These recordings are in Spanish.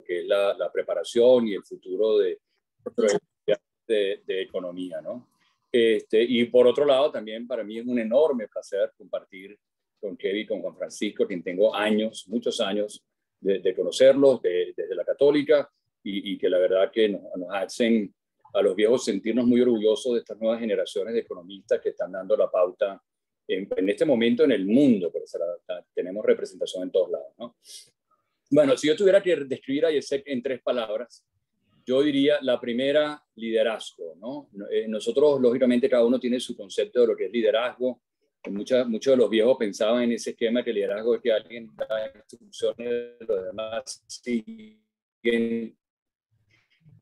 que es la preparación y el futuro de economía, ¿no? Y por otro lado, también para mí es un enorme placer compartir con Kevin, con Juan Francisco, quien tengo años, muchos años de conocerlos desde la Católica, y que la verdad que nos hacen a los viejos sentirnos muy orgullosos de estas nuevas generaciones de economistas que están dando la pauta en este momento en el mundo, porque tenemos representación en todos lados, ¿no? Bueno, si yo tuviera que describir a IESEC en 3 palabras, yo diría la primera, liderazgo, ¿no? Nosotros, lógicamente, cada uno tiene su concepto de lo que es liderazgo. Muchos de los viejos pensaban en ese esquema que el liderazgo es que alguien da instrucciones, los demás siguen.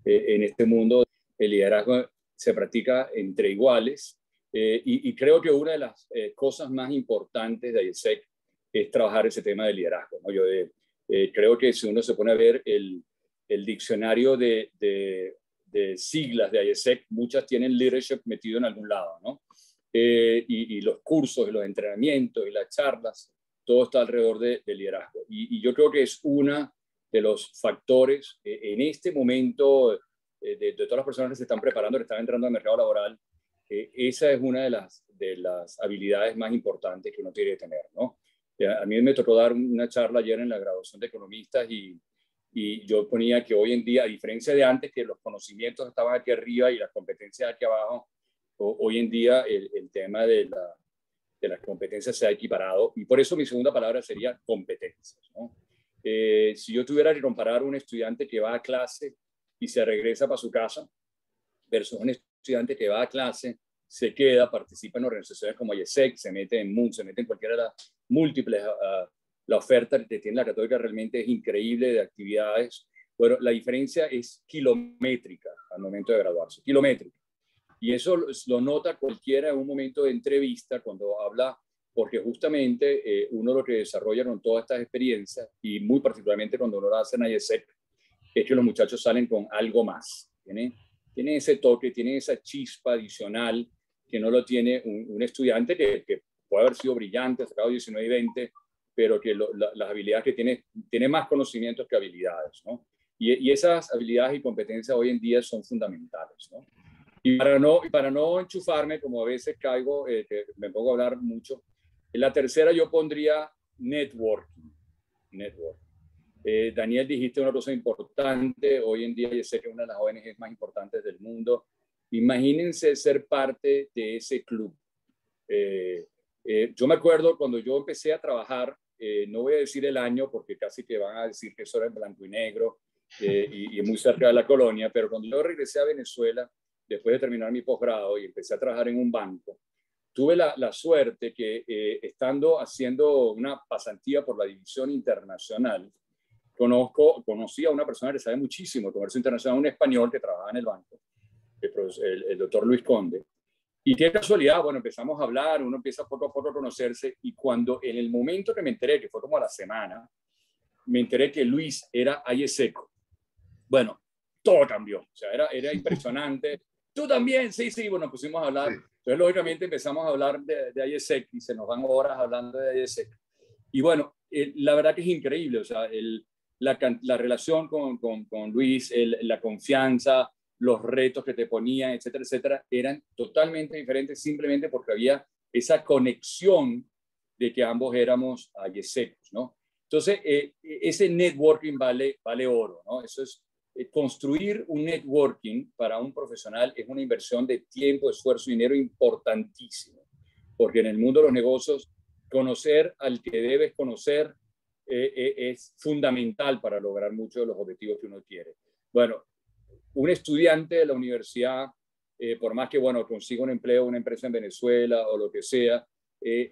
En este mundo el liderazgo se practica entre iguales, y creo que una de las cosas más importantes de IESEC es trabajar ese tema de liderazgo, ¿no? Yo creo que si uno se pone a ver el diccionario de siglas de IESEC, muchas tienen leadership metido en algún lado, ¿no? Y los cursos, y los entrenamientos y las charlas, todo está alrededor de liderazgo. Y yo creo que es una de los factores en este momento de todas las personas que se están preparando, que están entrando al mercado laboral. Esa es una de las habilidades más importantes que uno tiene que tener, ¿no? A mí me tocó dar una charla ayer en la graduación de economistas, y yo ponía que hoy en día, a diferencia de antes, que los conocimientos estaban aquí arriba y las competencias aquí abajo, hoy en día el tema de las competencias se ha equiparado, y por eso mi segunda palabra sería competencias, ¿no? Si yo tuviera que comparar un estudiante que va a clase y se regresa para su casa versus un estudiante que va a clase, se queda, participa en organizaciones como IESEC, se mete en MUN, se mete en cualquiera de las múltiples, la oferta que tiene la Católica realmente es increíble de actividades. Bueno, la diferencia es kilométrica al momento de graduarse, kilométrica. Y eso lo nota cualquiera en un momento de entrevista cuando habla, porque justamente uno lo que desarrolla con todas estas experiencias, y muy particularmente cuando uno lo hace en IESEC, es que los muchachos salen con algo más. Tienen ese toque, tienen esa chispa adicional que no lo tiene un estudiante que puede haber sido brillante, sacado 19 y 20, pero que las habilidades que tiene más conocimientos que habilidades, ¿no? Y esas habilidades y competencias hoy en día son fundamentales, ¿no? Y para no enchufarme, como a veces caigo, que me pongo a hablar mucho, en la tercera yo pondría networking. Daniel, dijiste una cosa importante. Hoy en día yo sé que es una de las ONGs más importantes del mundo. Imagínense ser parte de ese club. Yo me acuerdo cuando yo empecé a trabajar, no voy a decir el año porque casi que van a decir que eso era en blanco y negro, y muy cerca de la colonia, pero cuando yo regresé a Venezuela, después de terminar mi posgrado y empecé a trabajar en un banco, tuve la suerte que estando haciendo una pasantía por la División Internacional, conocí a una persona que sabe muchísimo de comercio internacional, un español que trabajaba en el banco, el doctor Luis Conde. Y qué casualidad, bueno, empezamos a hablar, uno empieza poco a poco a conocerse, y cuando en el momento que me enteré, que fue como a la semana, me enteré que Luis era IESECO. Bueno, todo cambió, o sea, era impresionante. Tú también, sí, bueno, pusimos a hablar. Entonces, lógicamente, empezamos a hablar de IESEC, y se nos van horas hablando de IESEC. Y bueno, la verdad que es increíble, o sea, la relación con Luis, la confianza, los retos que te ponían, etcétera, etcétera, eran totalmente diferentes simplemente porque había esa conexión de que ambos éramos IESECos, ¿no? Entonces, ese networking vale oro, ¿no? Eso es, construir un networking para un profesional es una inversión de tiempo, esfuerzo y dinero importantísimo, porque en el mundo de los negocios, conocer al que debes conocer es fundamental para lograr muchos de los objetivos que uno quiere. Bueno, un estudiante de la universidad, por más que, bueno, consiga un empleo, una empresa en Venezuela o lo que sea,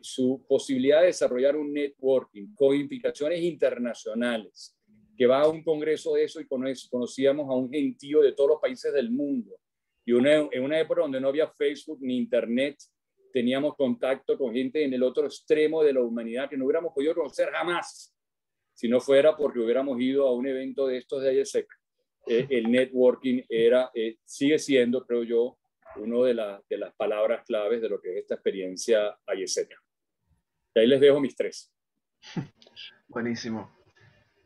su posibilidad de desarrollar un networking con implicaciones internacionales, que va a un congreso de eso y conocíamos a un gentío de todos los países del mundo. Y en una época donde no había Facebook ni Internet, teníamos contacto con gente en el otro extremo de la humanidad que no hubiéramos podido conocer jamás si no fuera porque hubiéramos ido a un evento de estos de IESEC. El networking sigue siendo, creo yo, una de las palabras claves de lo que es esta experiencia IESEC. Y ahí les dejo mis 3. Buenísimo.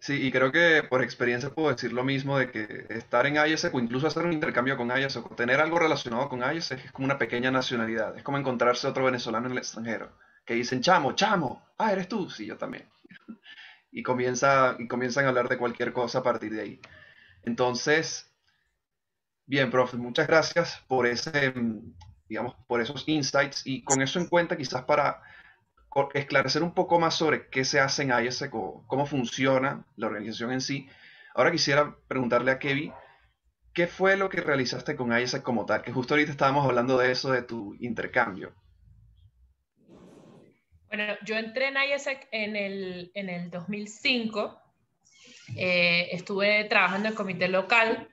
Sí, y creo que por experiencia puedo decir lo mismo de que estar en ISEC o incluso hacer un intercambio con ISEC o tener algo relacionado con ISEC es como una pequeña nacionalidad. Es como encontrarse otro venezolano en el extranjero. Que dicen, chamo, chamo, ah, eres tú, sí, yo también. Y comienzan a hablar de cualquier cosa a partir de ahí. Entonces, bien, profe, muchas gracias por ese, digamos, por esos insights y con eso en cuenta quizás para esclarecer un poco más sobre qué se hace en ISEC o cómo funciona la organización en sí. Ahora quisiera preguntarle a Kevin, ¿qué fue lo que realizaste con ISEC como tal? Que justo ahorita estábamos hablando de eso, de tu intercambio. Bueno, yo entré en IESEC en el 2005. Estuve trabajando en el comité local.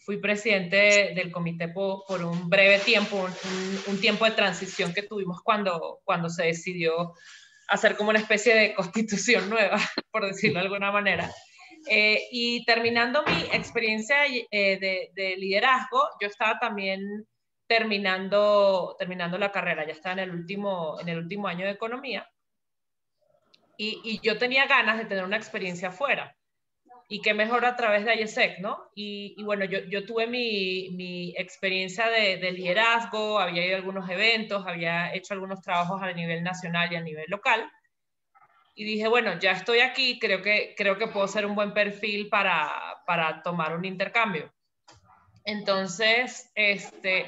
Fui presidente del comité por un breve tiempo, un tiempo de transición que tuvimos cuando se decidió hacer como una especie de constitución nueva, por decirlo de alguna manera. Y terminando mi experiencia de liderazgo, yo estaba también terminando la carrera, ya estaba en el último año de economía, y yo tenía ganas de tener una experiencia afuera. Y qué mejor a través de IESEC, ¿no? Y bueno, yo tuve mi experiencia de liderazgo, había ido a algunos eventos, había hecho algunos trabajos a nivel nacional y a nivel local. Y dije, bueno, ya estoy aquí, creo que puedo ser un buen perfil para tomar un intercambio. Entonces,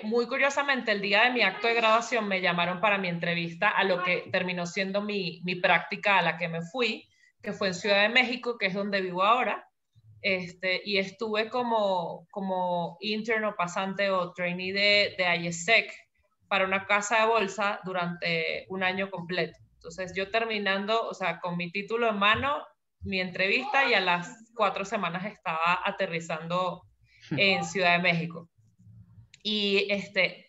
muy curiosamente, el día de mi acto de graduación me llamaron para mi entrevista a lo que terminó siendo mi práctica a la que me fui, que fue en Ciudad de México, que es donde vivo ahora. Y estuve como intern o pasante o trainee de IESEC para una casa de bolsa durante un año completo. Entonces, yo terminando, o sea, con mi título en mano, mi entrevista, y a las 4 semanas estaba aterrizando en Ciudad de México. Y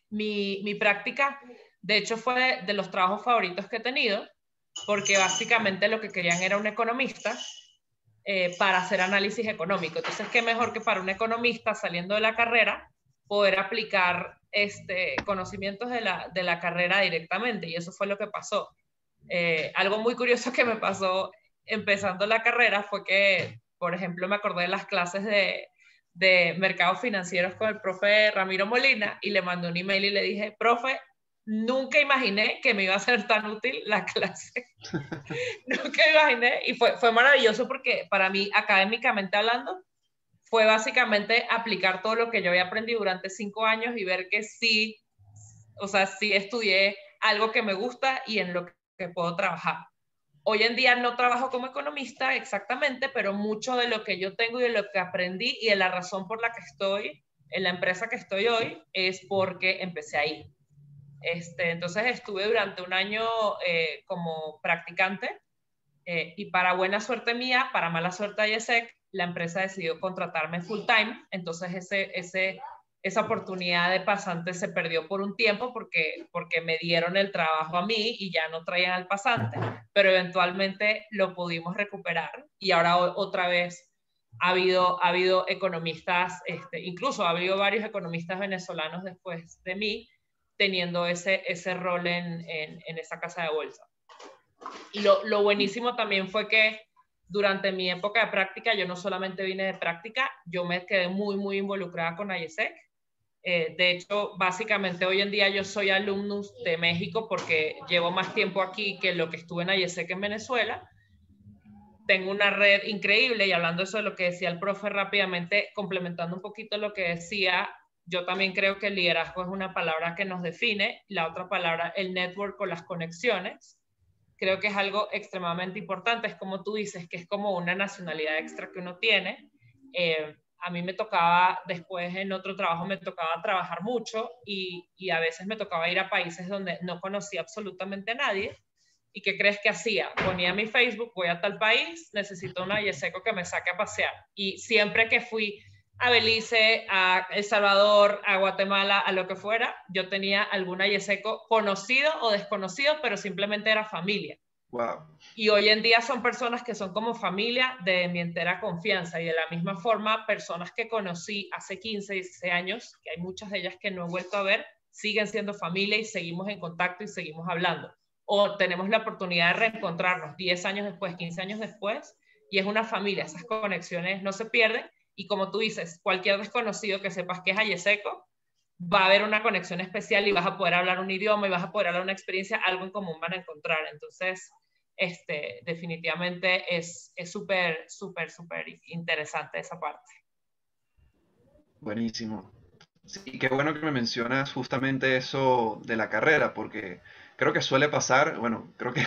mi práctica, de hecho, fue de los trabajos favoritos que he tenido, porque básicamente lo que querían era un economista para hacer análisis económico. Entonces, qué mejor que para un economista saliendo de la carrera poder aplicar conocimientos de la carrera directamente. Y eso fue lo que pasó. Algo muy curioso que me pasó empezando la carrera fue que, por ejemplo, me acordé de las clases de mercados financieros con el profe Ramiro Molina y le mandé un email y le dije, profe, nunca imaginé que me iba a ser tan útil la clase. Nunca imaginé. Y fue maravilloso porque para mí, académicamente hablando, fue básicamente aplicar todo lo que yo había aprendido durante 5 años y ver que sí, o sea, sí estudié algo que me gusta y en lo que puedo trabajar. Hoy en día no trabajo como economista exactamente, pero mucho de lo que yo tengo y de lo que aprendí y de la razón por la que estoy en la empresa que estoy hoy es porque empecé ahí. Entonces estuve durante un año como practicante y para buena suerte mía, para mala suerte de IESEC, la empresa decidió contratarme full time, entonces esa oportunidad de pasante se perdió por un tiempo porque me dieron el trabajo a mí y ya no traían al pasante, pero eventualmente lo pudimos recuperar y ahora otra vez ha habido economistas, incluso ha habido varios economistas venezolanos después de mí teniendo ese rol en esa casa de bolsa. Y lo buenísimo también fue que durante mi época de práctica, yo no solamente vine de práctica, yo me quedé muy involucrada con IESEC. De hecho, básicamente hoy en día yo soy alumnus de México porque llevo más tiempo aquí que lo que estuve en IESEC en Venezuela. Tengo una red increíble y hablando eso de lo que decía el profe rápidamente, complementando un poquito lo que decía, yo también creo que el liderazgo es una palabra que nos define, la otra palabra, el network o las conexiones. Creo que es algo extremadamente importante, es como tú dices, que es como una nacionalidad extra que uno tiene. A mí me tocaba, después en otro trabajo me tocaba trabajar mucho y a veces me tocaba ir a países donde no conocía absolutamente a nadie. ¿Y qué crees que hacía? Ponía mi Facebook, voy a tal país, necesito una IESECO que me saque a pasear. Y siempre que fui a Belice, a El Salvador, a Guatemala, a lo que fuera, yo tenía alguna IESECO conocido o desconocido, pero simplemente era familia. Wow. Y hoy en día son personas que son como familia de mi entera confianza y de la misma forma personas que conocí hace 15, 16 años, que hay muchas de ellas que no he vuelto a ver, siguen siendo familia y seguimos en contacto y seguimos hablando. O tenemos la oportunidad de reencontrarnos 10 años después, 15 años después y es una familia, esas conexiones no se pierden, y como tú dices, cualquier desconocido que sepas que es Ayeseco, va a haber una conexión especial y vas a poder hablar un idioma y vas a poder hablar una experiencia, algo en común van a encontrar. Entonces, definitivamente es súper, súper, súper interesante esa parte. Buenísimo. Sí, qué bueno que me mencionas justamente eso de la carrera, porque creo que suele pasar, bueno, creo que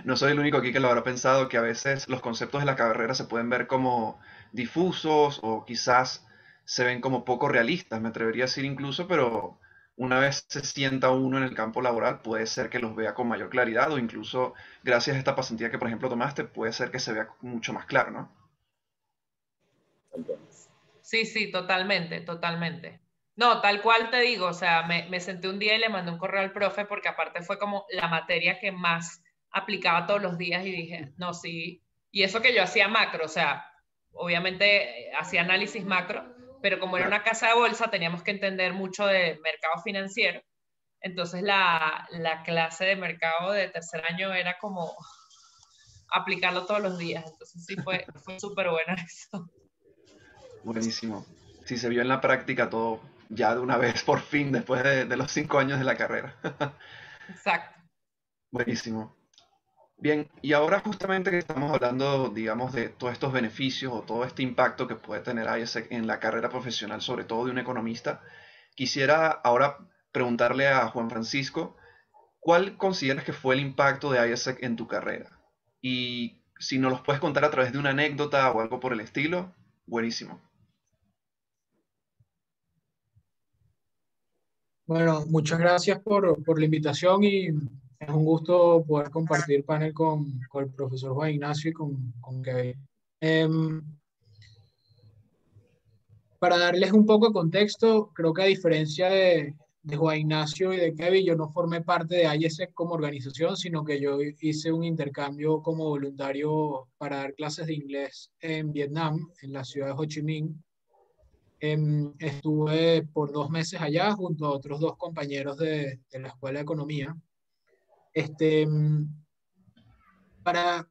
no soy el único aquí que lo habrá pensado, que a veces los conceptos de la carrera se pueden ver como difusos o quizás se ven como poco realistas, me atrevería a decir incluso, pero una vez se sienta uno en el campo laboral, puede ser que los vea con mayor claridad o incluso gracias a esta pasantía que, por ejemplo, tomaste, puede ser que se vea mucho más claro, ¿no? Sí, sí, totalmente, totalmente. No, tal cual te digo, o sea, me senté un día y le mandé un correo al profe porque aparte fue como la materia que más aplicaba todos los días y dije, no, sí, y eso que yo hacía macro, o sea, obviamente hacía análisis macro, pero como era Claro. una casa de bolsa teníamos que entender mucho de mercado financiero, entonces la clase de mercado de tercer año era como aplicarlo todos los días, entonces sí fue súper buena eso. Buenísimo. Si se vio en la práctica todo ya de una vez, por fin, después de los 5 años de la carrera. Exacto. Buenísimo. Bien, y ahora justamente que estamos hablando, digamos, de todos estos beneficios o todo este impacto que puede tener IESEC en la carrera profesional, sobre todo de un economista, quisiera ahora preguntarle a Juan Francisco, ¿cuál consideras que fue el impacto de IESEC en tu carrera? Y si nos los puedes contar a través de una anécdota o algo por el estilo, buenísimo. Bueno, muchas gracias por la invitación y es un gusto poder compartir panel con el profesor Juan Ignacio y con Kevin. Em, para darles un poco de contexto, creo que a diferencia de Juan Ignacio y de Kevin, yo no formé parte de IESEC como organización, sino que yo hice un intercambio como voluntario para dar clases de inglés en Vietnam, en la ciudad de Ho Chi Minh. Estuve por 2 meses allá junto a otros dos compañeros de la Escuela de Economía. Este, para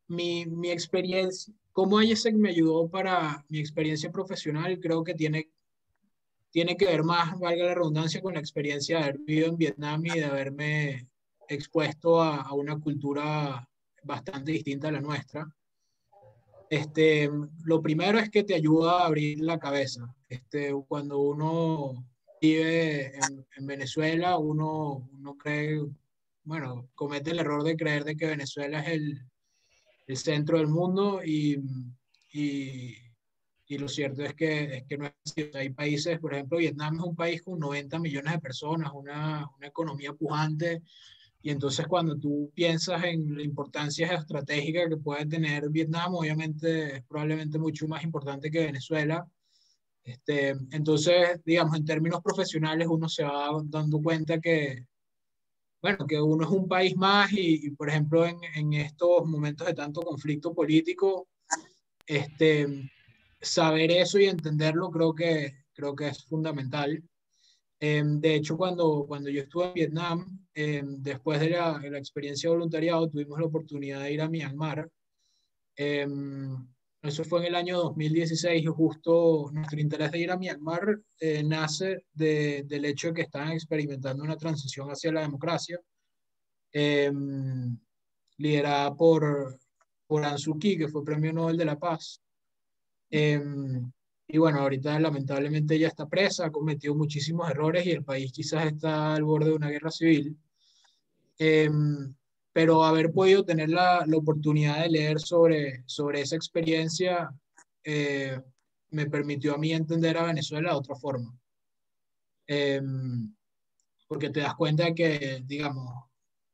mi experiencia, cómo IESEC me ayudó para mi experiencia profesional, creo que tiene que ver más, valga la redundancia, con la experiencia de haber vivido en Vietnam y de haberme expuesto a una cultura bastante distinta a la nuestra. Lo primero es que te ayuda a abrir la cabeza. Cuando uno vive en Venezuela, uno cree, bueno, comete el error de creer de que Venezuela es el centro del mundo y, y lo cierto es que no es así. O sea, hay países, por ejemplo, Vietnam es un país con 90 millones de personas, una economía pujante, y entonces cuando tú piensas en la importancia geoestratégica que puede tener Vietnam, obviamente es probablemente mucho más importante que Venezuela. Entonces, digamos, en términos profesionales uno se va dando cuenta que, bueno, que uno es un país más por ejemplo, en estos momentos de tanto conflicto político, este, saber eso y entenderlo creo que es fundamental. De hecho, cuando yo estuve en Vietnam, después de la experiencia de voluntariado, tuvimos la oportunidad de ir a Myanmar. Eh, Eso fue en el año 2016 y justo nuestro interés de ir a Myanmar nace del hecho de que estaban experimentando una transición hacia la democracia, eh, liderada por Aung Suu Kyi, que fue Premio Nobel de la Paz. Eh, y bueno, ahorita lamentablemente ella está presa, ha cometido muchísimos errores y el país quizás está al borde de una guerra civil. Eh, pero haber podido tener la oportunidad de leer sobre esa experiencia eh, me permitió a mí entender a Venezuela de otra forma. Eh, Porque te das cuenta de que, digamos,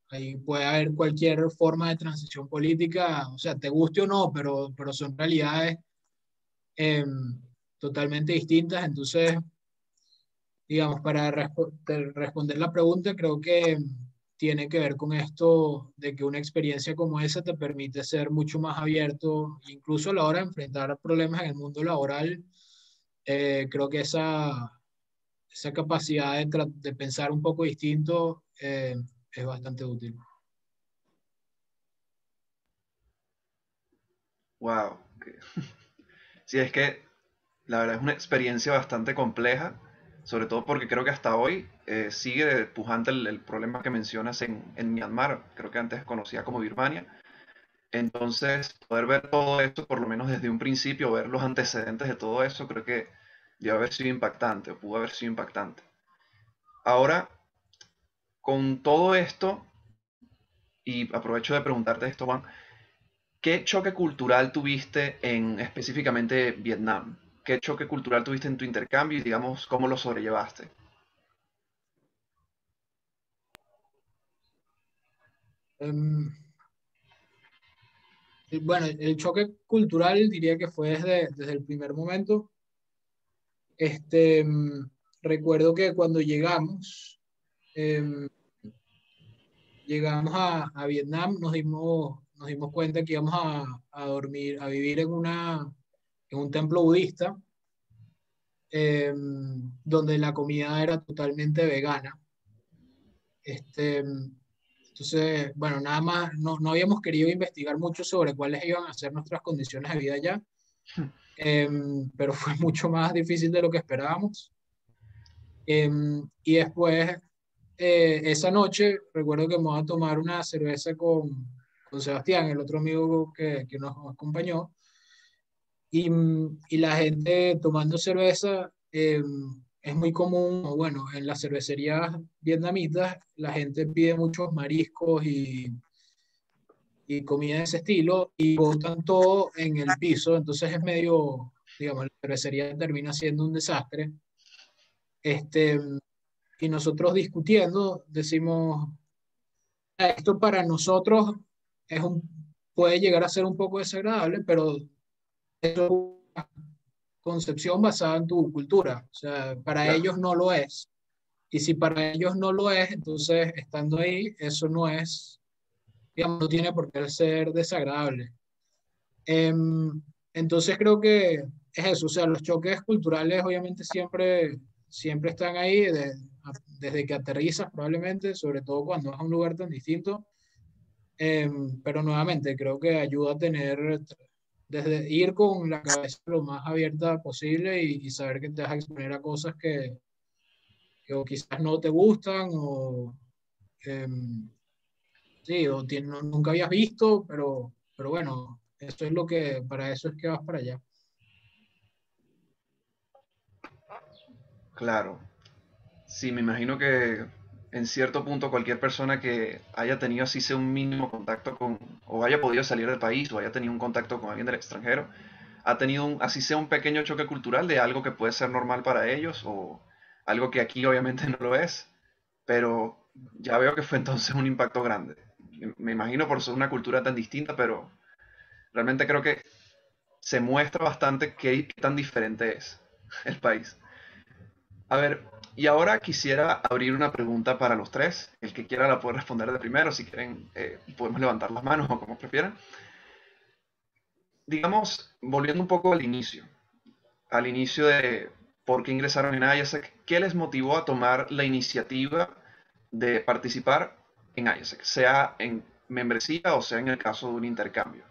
ahí puede haber cualquier forma de transición política, o sea, te guste o no, pero son realidades eh, totalmente distintas. Entonces, digamos, para responder la pregunta, creo que tiene que ver con esto de que una experiencia como esa te permite ser mucho más abierto, incluso a la hora de enfrentar problemas en el mundo laboral. Creo que esa capacidad de pensar un poco distinto es bastante útil. Wow. Sí, es que la verdad es una experiencia bastante compleja, sobre todo porque creo que hasta hoy sigue pujante el problema que mencionas en Myanmar, creo que antes conocía como Birmania. Entonces, poder ver todo esto, por lo menos desde un principio, ver los antecedentes de todo eso, creo que debe haber sido impactante, o pudo haber sido impactante. Ahora, con todo esto, y aprovecho de preguntarte esto, Juan, ¿qué choque cultural tuviste en específicamente Vietnam? ¿Qué choque cultural tuviste en tu intercambio y digamos cómo lo sobrellevaste? Em, bueno, el choque cultural diría que fue desde el primer momento. Este, recuerdo que cuando em, llegamos a Vietnam, nos dimos cuenta que íbamos a dormir, a vivir en un templo budista, donde la comida era totalmente vegana. Entonces, bueno, nada más, no habíamos querido investigar mucho sobre cuáles iban a ser nuestras condiciones de vida allá, pero fue mucho más difícil de lo que esperábamos. Y después, esa noche, recuerdo que me voy a tomar una cerveza con Sebastián, el otro amigo que nos acompañó, y la gente tomando cerveza, es muy común, o bueno, en las cervecerías vietnamitas, la gente pide muchos mariscos y comida de ese estilo y botan todo en el piso, entonces es medio, digamos, la cervecería termina siendo un desastre. Este, y nosotros discutiendo decimos, esto para nosotros es puede llegar a ser un poco desagradable, pero eso es una concepción basada en tu cultura. O sea, para Claro, ellos no lo es. Y si para ellos no lo es, entonces estando ahí, eso no es, digamos, no tiene por qué ser desagradable. Entonces creo que es eso, o sea, los choques culturales obviamente siempre están ahí desde que aterrizas probablemente, sobre todo cuando vas a un lugar tan distinto. Pero nuevamente creo que ayuda a tener, desde ir con la cabeza lo más abierta posible y saber que te vas a exponer a cosas que o quizás no te gustan o, em, sí, o nunca habías visto, pero bueno, eso es lo que, para eso es que vas para allá. claro. Sí, me imagino que en cierto punto cualquier persona que haya tenido así sea un mínimo contacto con, o haya podido salir del país, o haya tenido un contacto con alguien del extranjero, ha tenido así sea un pequeño choque cultural de algo que puede ser normal para ellos, o algo que aquí obviamente no lo es, pero ya veo que fue entonces un impacto grande. Me imagino por ser una cultura tan distinta, pero realmente creo que se muestra bastante qué tan diferente es el país. A ver, y ahora quisiera abrir una pregunta para los tres. El que quiera la puede responder de primero. Si quieren, podemos levantar las manos o como prefieran. Digamos, volviendo un poco al inicio de por qué ingresaron en IASEC, ¿qué les motivó a tomar la iniciativa de participar en IASEC, sea en membresía o sea en el caso de un intercambio?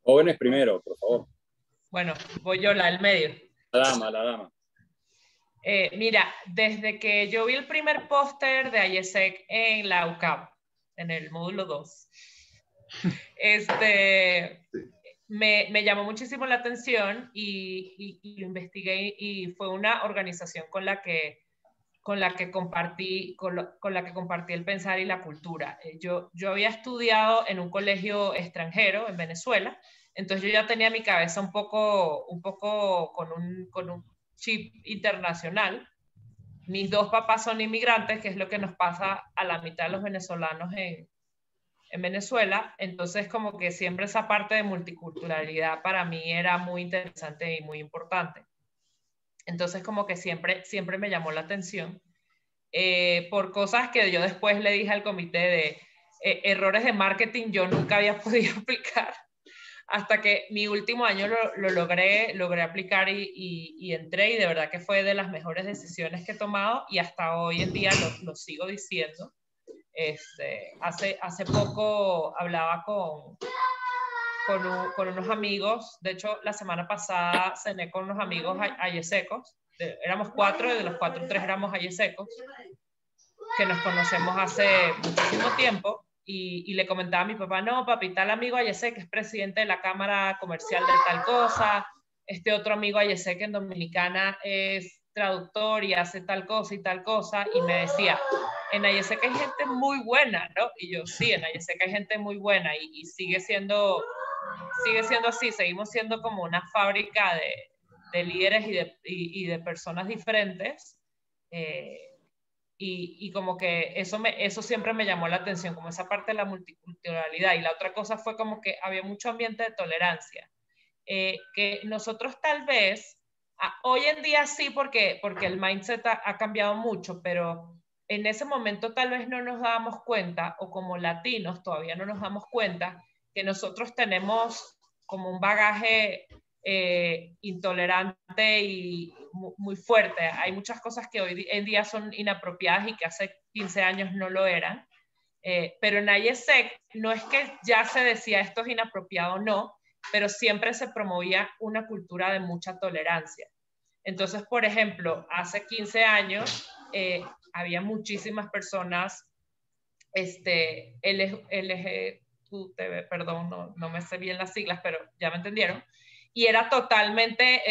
Jóvenes primero, por favor. Bueno, voy yo, la del medio. La dama, la dama. Mira, desde que yo vi el primer póster de IESEC en la UCAP, en el módulo 2, Sí, me llamó muchísimo la atención y lo investigué y fue una organización con la que compartí, con la que compartí el pensar y la cultura. Yo había estudiado en un colegio extranjero en Venezuela, entonces yo ya tenía mi cabeza un poco con un chip internacional. Mis dos papás son inmigrantes, que es lo que nos pasa a la mitad de los venezolanos en Venezuela, entonces como que siempre esa parte de multiculturalidad para mí era muy interesante y muy importante. Entonces como que siempre me llamó la atención por cosas que yo después le dije al comité de errores de marketing yo nunca había podido aplicar hasta que mi último año lo logré aplicar y entré y de verdad que fue de las mejores decisiones que he tomado y hasta hoy en día lo sigo diciendo. Hace poco hablaba con unos amigos. De hecho, la semana pasada cené con unos amigos ayesecos. Éramos 4 y de los 4, 3 éramos ayesecos, que nos conocemos hace muchísimo tiempo. Y le comentaba a mi papá, no, papi, tal amigo ayesec que es presidente de la Cámara Comercial de tal cosa, este otro amigo ayesec en Dominicana es traductor y hace tal cosa y tal cosa, y me decía, en ayesec hay gente muy buena, ¿no? Y yo, sí, en ayesec hay gente muy buena, y sigue siendo así. Seguimos siendo como una fábrica de líderes y de personas diferentes, y como que eso siempre me llamó la atención, como esa parte de la multiculturalidad. Y la otra cosa fue como que había mucho ambiente de tolerancia, que nosotros tal vez, hoy en día sí, porque el mindset ha cambiado mucho, pero en ese momento tal vez no nos dábamos cuenta, o como latinos todavía no nos damos cuenta, que nosotros tenemos como un bagaje intolerante y muy fuerte. Hay muchas cosas que hoy en día son inapropiadas y que hace 15 años no lo eran, pero en IESEC no es que ya se decía esto es inapropiado o no, pero siempre se promovía una cultura de mucha tolerancia. Entonces, por ejemplo, hace 15 años había muchísimas personas LGTB, perdón, no me sé bien las siglas, pero ya me entendieron. Y era totalmente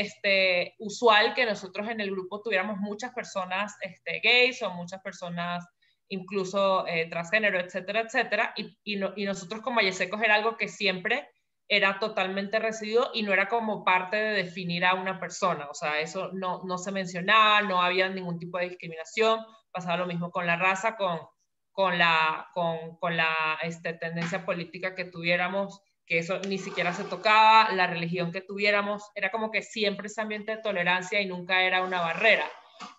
usual que nosotros en el grupo tuviéramos muchas personas gays, o muchas personas incluso transgénero, etcétera, etcétera. Y nosotros como ayesecos era algo que siempre era totalmente recibido y no era como parte de definir a una persona. O sea, eso no se mencionaba, no había ningún tipo de discriminación. Pasaba lo mismo con la raza, con la tendencia política que tuviéramos, que eso ni siquiera se tocaba, la religión que tuviéramos, era como que siempre ese ambiente de tolerancia y nunca era una barrera.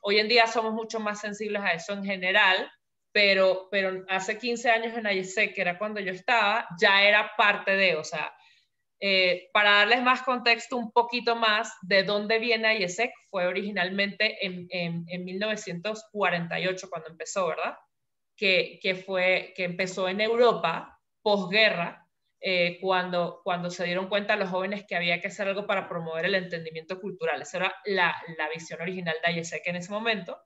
Hoy en día somos mucho más sensibles a eso en general, pero hace 15 años en IESEC, que era cuando yo estaba, ya era parte de, o sea, para darles más contexto un poquito más de dónde viene IESEC, fue originalmente en 1948 cuando empezó, ¿verdad? Que empezó en Europa, posguerra, cuando se dieron cuenta los jóvenes que había que hacer algo para promover el entendimiento cultural. Esa era la visión original de IESEC en ese momento,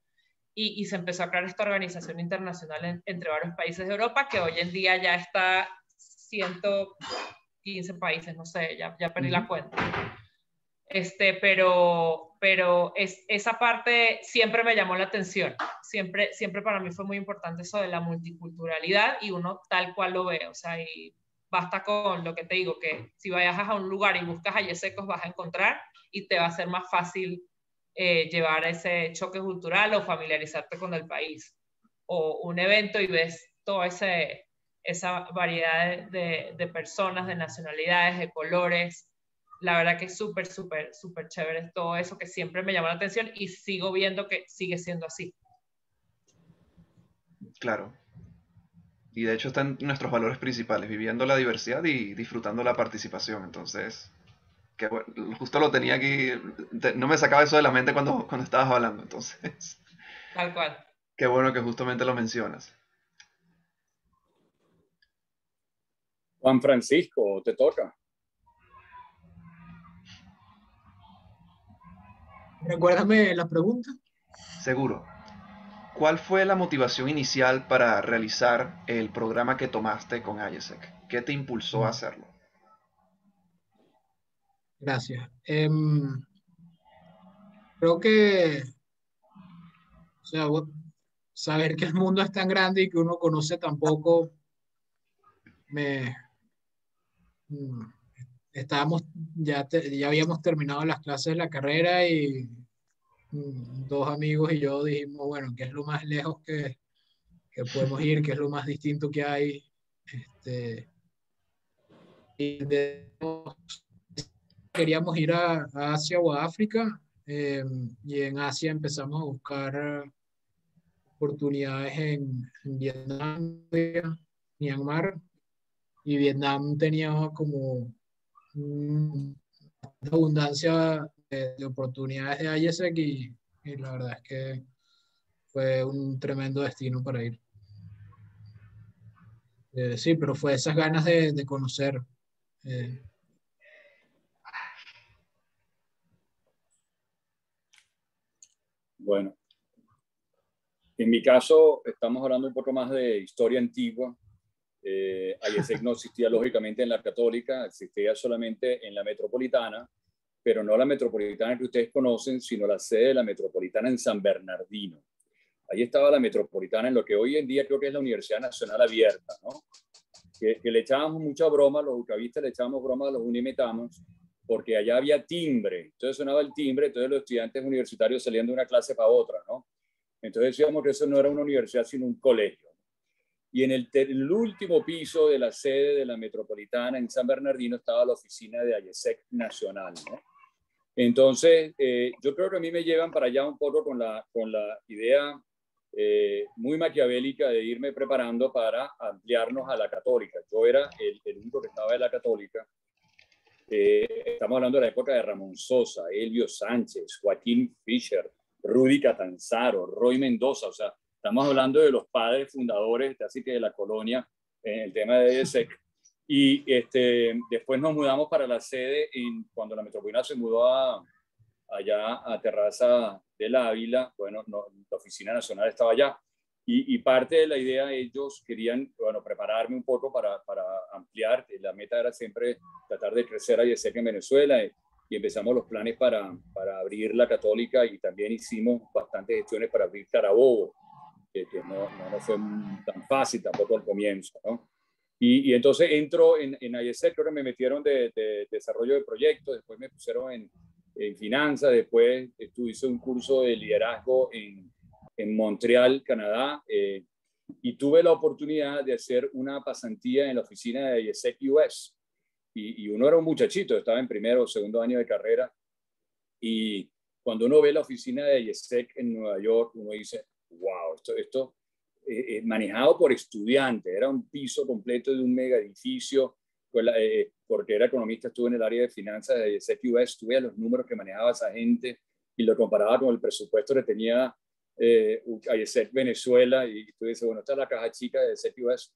y se empezó a crear esta organización internacional entre varios países de Europa, que hoy en día ya está 115 países, no sé, ya perdí la cuenta. Pero esa parte siempre me llamó la atención. Siempre para mí fue muy importante eso de la multiculturalidad, y uno tal cual lo ve. O sea, y basta con lo que te digo, que si viajas a un lugar y buscas ayesecos vas a encontrar, y te va a ser más fácil llevar ese choque cultural o familiarizarte con el país. O un evento y ves toda esa variedad de personas, de nacionalidades, de colores. La verdad que es súper chévere todo eso, que siempre me llamó la atención, y sigo viendo que sigue siendo así. Claro. Y de hecho están nuestros valores principales, viviendo la diversidad y disfrutando la participación. Entonces, que bueno, justo lo tenía aquí, no me sacaba eso de la mente cuando estabas hablando. Entonces, Tal cual. qué bueno que justamente lo mencionas. Juan Francisco, te toca. Recuérdame la pregunta. Seguro. ¿Cuál fue la motivación inicial para realizar el programa que tomaste con IESEC? ¿Qué te impulsó a hacerlo? Gracias. Creo que, o sea, saber que el mundo es tan grande y que uno conoce tan poco, mm, ya habíamos terminado las clases de la carrera, y dos amigos y yo dijimos, bueno, ¿qué es lo más lejos que podemos ir? ¿Qué es lo más distinto que hay? Y queríamos ir a Asia o a África, y en Asia empezamos a buscar oportunidades en Vietnam, Myanmar, y Vietnam tenía como una abundancia de oportunidades de IESEC, y la verdad es que fue un tremendo destino para ir. Sí, pero fue esas ganas de conocer. eh, Bueno, en mi caso estamos hablando un poco más de historia antigua. IESEC no existía lógicamente en la Católica, existía solamente en la Metropolitana, pero no la Metropolitana que ustedes conocen, sino la sede de la Metropolitana en San Bernardino. Ahí estaba la Metropolitana en lo que hoy en día creo que es la Universidad Nacional Abierta, ¿no? Que le echábamos mucha broma, los ucavistas le echábamos broma a los unimetamos, porque allá había timbre, entonces sonaba el timbre, entonces los estudiantes universitarios salían de una clase para otra, ¿no? Entonces decíamos que eso no era una universidad, sino un colegio. Y en el último piso de la sede de la Metropolitana en San Bernardino estaba la oficina de IESEC Nacional, ¿no? Entonces, yo creo que a mí me llevan para allá un poco con la idea muy maquiavélica de irme preparando para ampliarnos a la Católica. Yo era el único que estaba de la Católica. Estamos hablando de la época de Ramón Sosa, Elvio Sánchez, Joaquín Fischer, Rudy Catanzaro, Roy Mendoza. O sea, estamos hablando de los padres fundadores, así que de la colonia, en el tema de IESEC. Y después nos mudamos para la sede cuando la Metropolitana se mudó allá a Terraza del Ávila. Bueno, la Oficina Nacional estaba allá. Y parte de la idea, ellos querían, bueno, prepararme un poco para ampliar. La meta era siempre tratar de crecer a IESEC en Venezuela, y empezamos los planes para abrir la Católica, y también hicimos bastantes gestiones para abrir Carabobo, que no fue tan fácil tampoco al comienzo, ¿no? Y entonces entro en IESEC, creo que me metieron de desarrollo de proyectos, después me pusieron en finanzas, después hice un curso de liderazgo en Montreal, Canadá, y tuve la oportunidad de hacer una pasantía en la oficina de IESEC US. Y uno era un muchachito, estaba en primero o segundo año de carrera, y cuando uno ve la oficina de IESEC en Nueva York, uno dice, wow, esto manejado por estudiantes, era un piso completo de un mega edificio, porque era economista, estuve en el área de finanzas de IESEC US, estuve a los números que manejaba esa gente y lo comparaba con el presupuesto que tenía IESEC Venezuela, y tú dices, bueno, esta es la caja chica de IESEC US.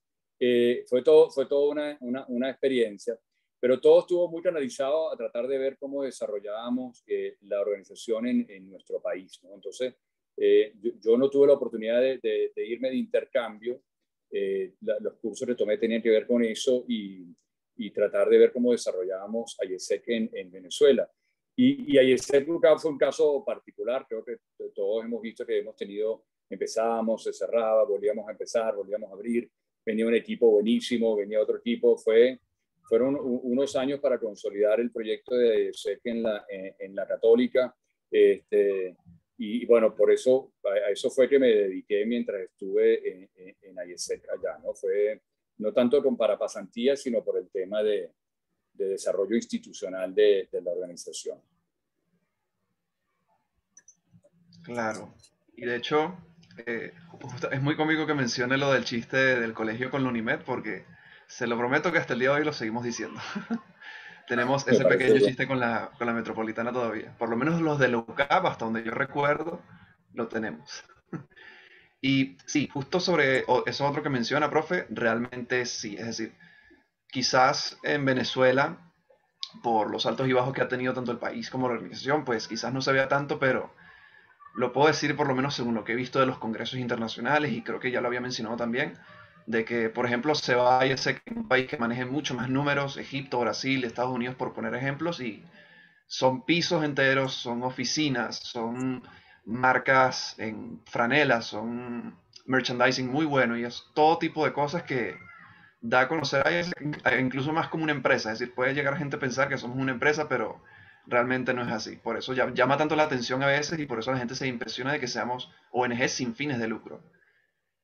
Fue todo una experiencia, pero todo estuvo muy canalizado a tratar de ver cómo desarrollábamos la organización en nuestro país, ¿no? Entonces, yo no tuve la oportunidad de irme de intercambio. Los cursos que tomé tenían que ver con eso, y tratar de ver cómo desarrollábamos IESEC en Venezuela. Y IESEC fue un caso particular. Creo que todos hemos visto que empezábamos, se cerraba, volvíamos a empezar, volvíamos a abrir, venía un equipo buenísimo, venía otro equipo. Fueron unos años para consolidar el proyecto de IESEC en la Católica. Y bueno, por eso, a eso fue que me dediqué mientras estuve en IESEC allá, ¿no? Fue no tanto para pasantías, sino por el tema de desarrollo institucional de la organización. Claro. Y de hecho, es muy cómico que mencione lo del chiste del colegio con la UNIMED, porque se lo prometo que hasta el día de hoy lo seguimos diciendo. Tenemos Me ese parece pequeño bien. chiste con la Metropolitana todavía. Por lo menos los de la UCAP, hasta donde yo recuerdo, lo tenemos. Y sí, justo sobre eso otro que menciona, profe, realmente sí. Es decir, quizás en Venezuela, por los altos y bajos que ha tenido tanto el país como la organización, pues quizás no se vea tanto, pero lo puedo decir por lo menos según lo que he visto de los congresos internacionales, y creo que ya lo había mencionado también, de que, por ejemplo, se va a ese un país que maneje mucho más números, Egipto, Brasil, Estados Unidos, por poner ejemplos, y son pisos enteros, son oficinas, son marcas en franelas, son merchandising muy bueno, y es todo tipo de cosas que da a conocer a IESEC, incluso más como una empresa. Es decir, puede llegar a gente a pensar que somos una empresa, pero realmente no es así. Por eso llama tanto la atención a veces, y por eso la gente se impresiona de que seamos ONG sin fines de lucro.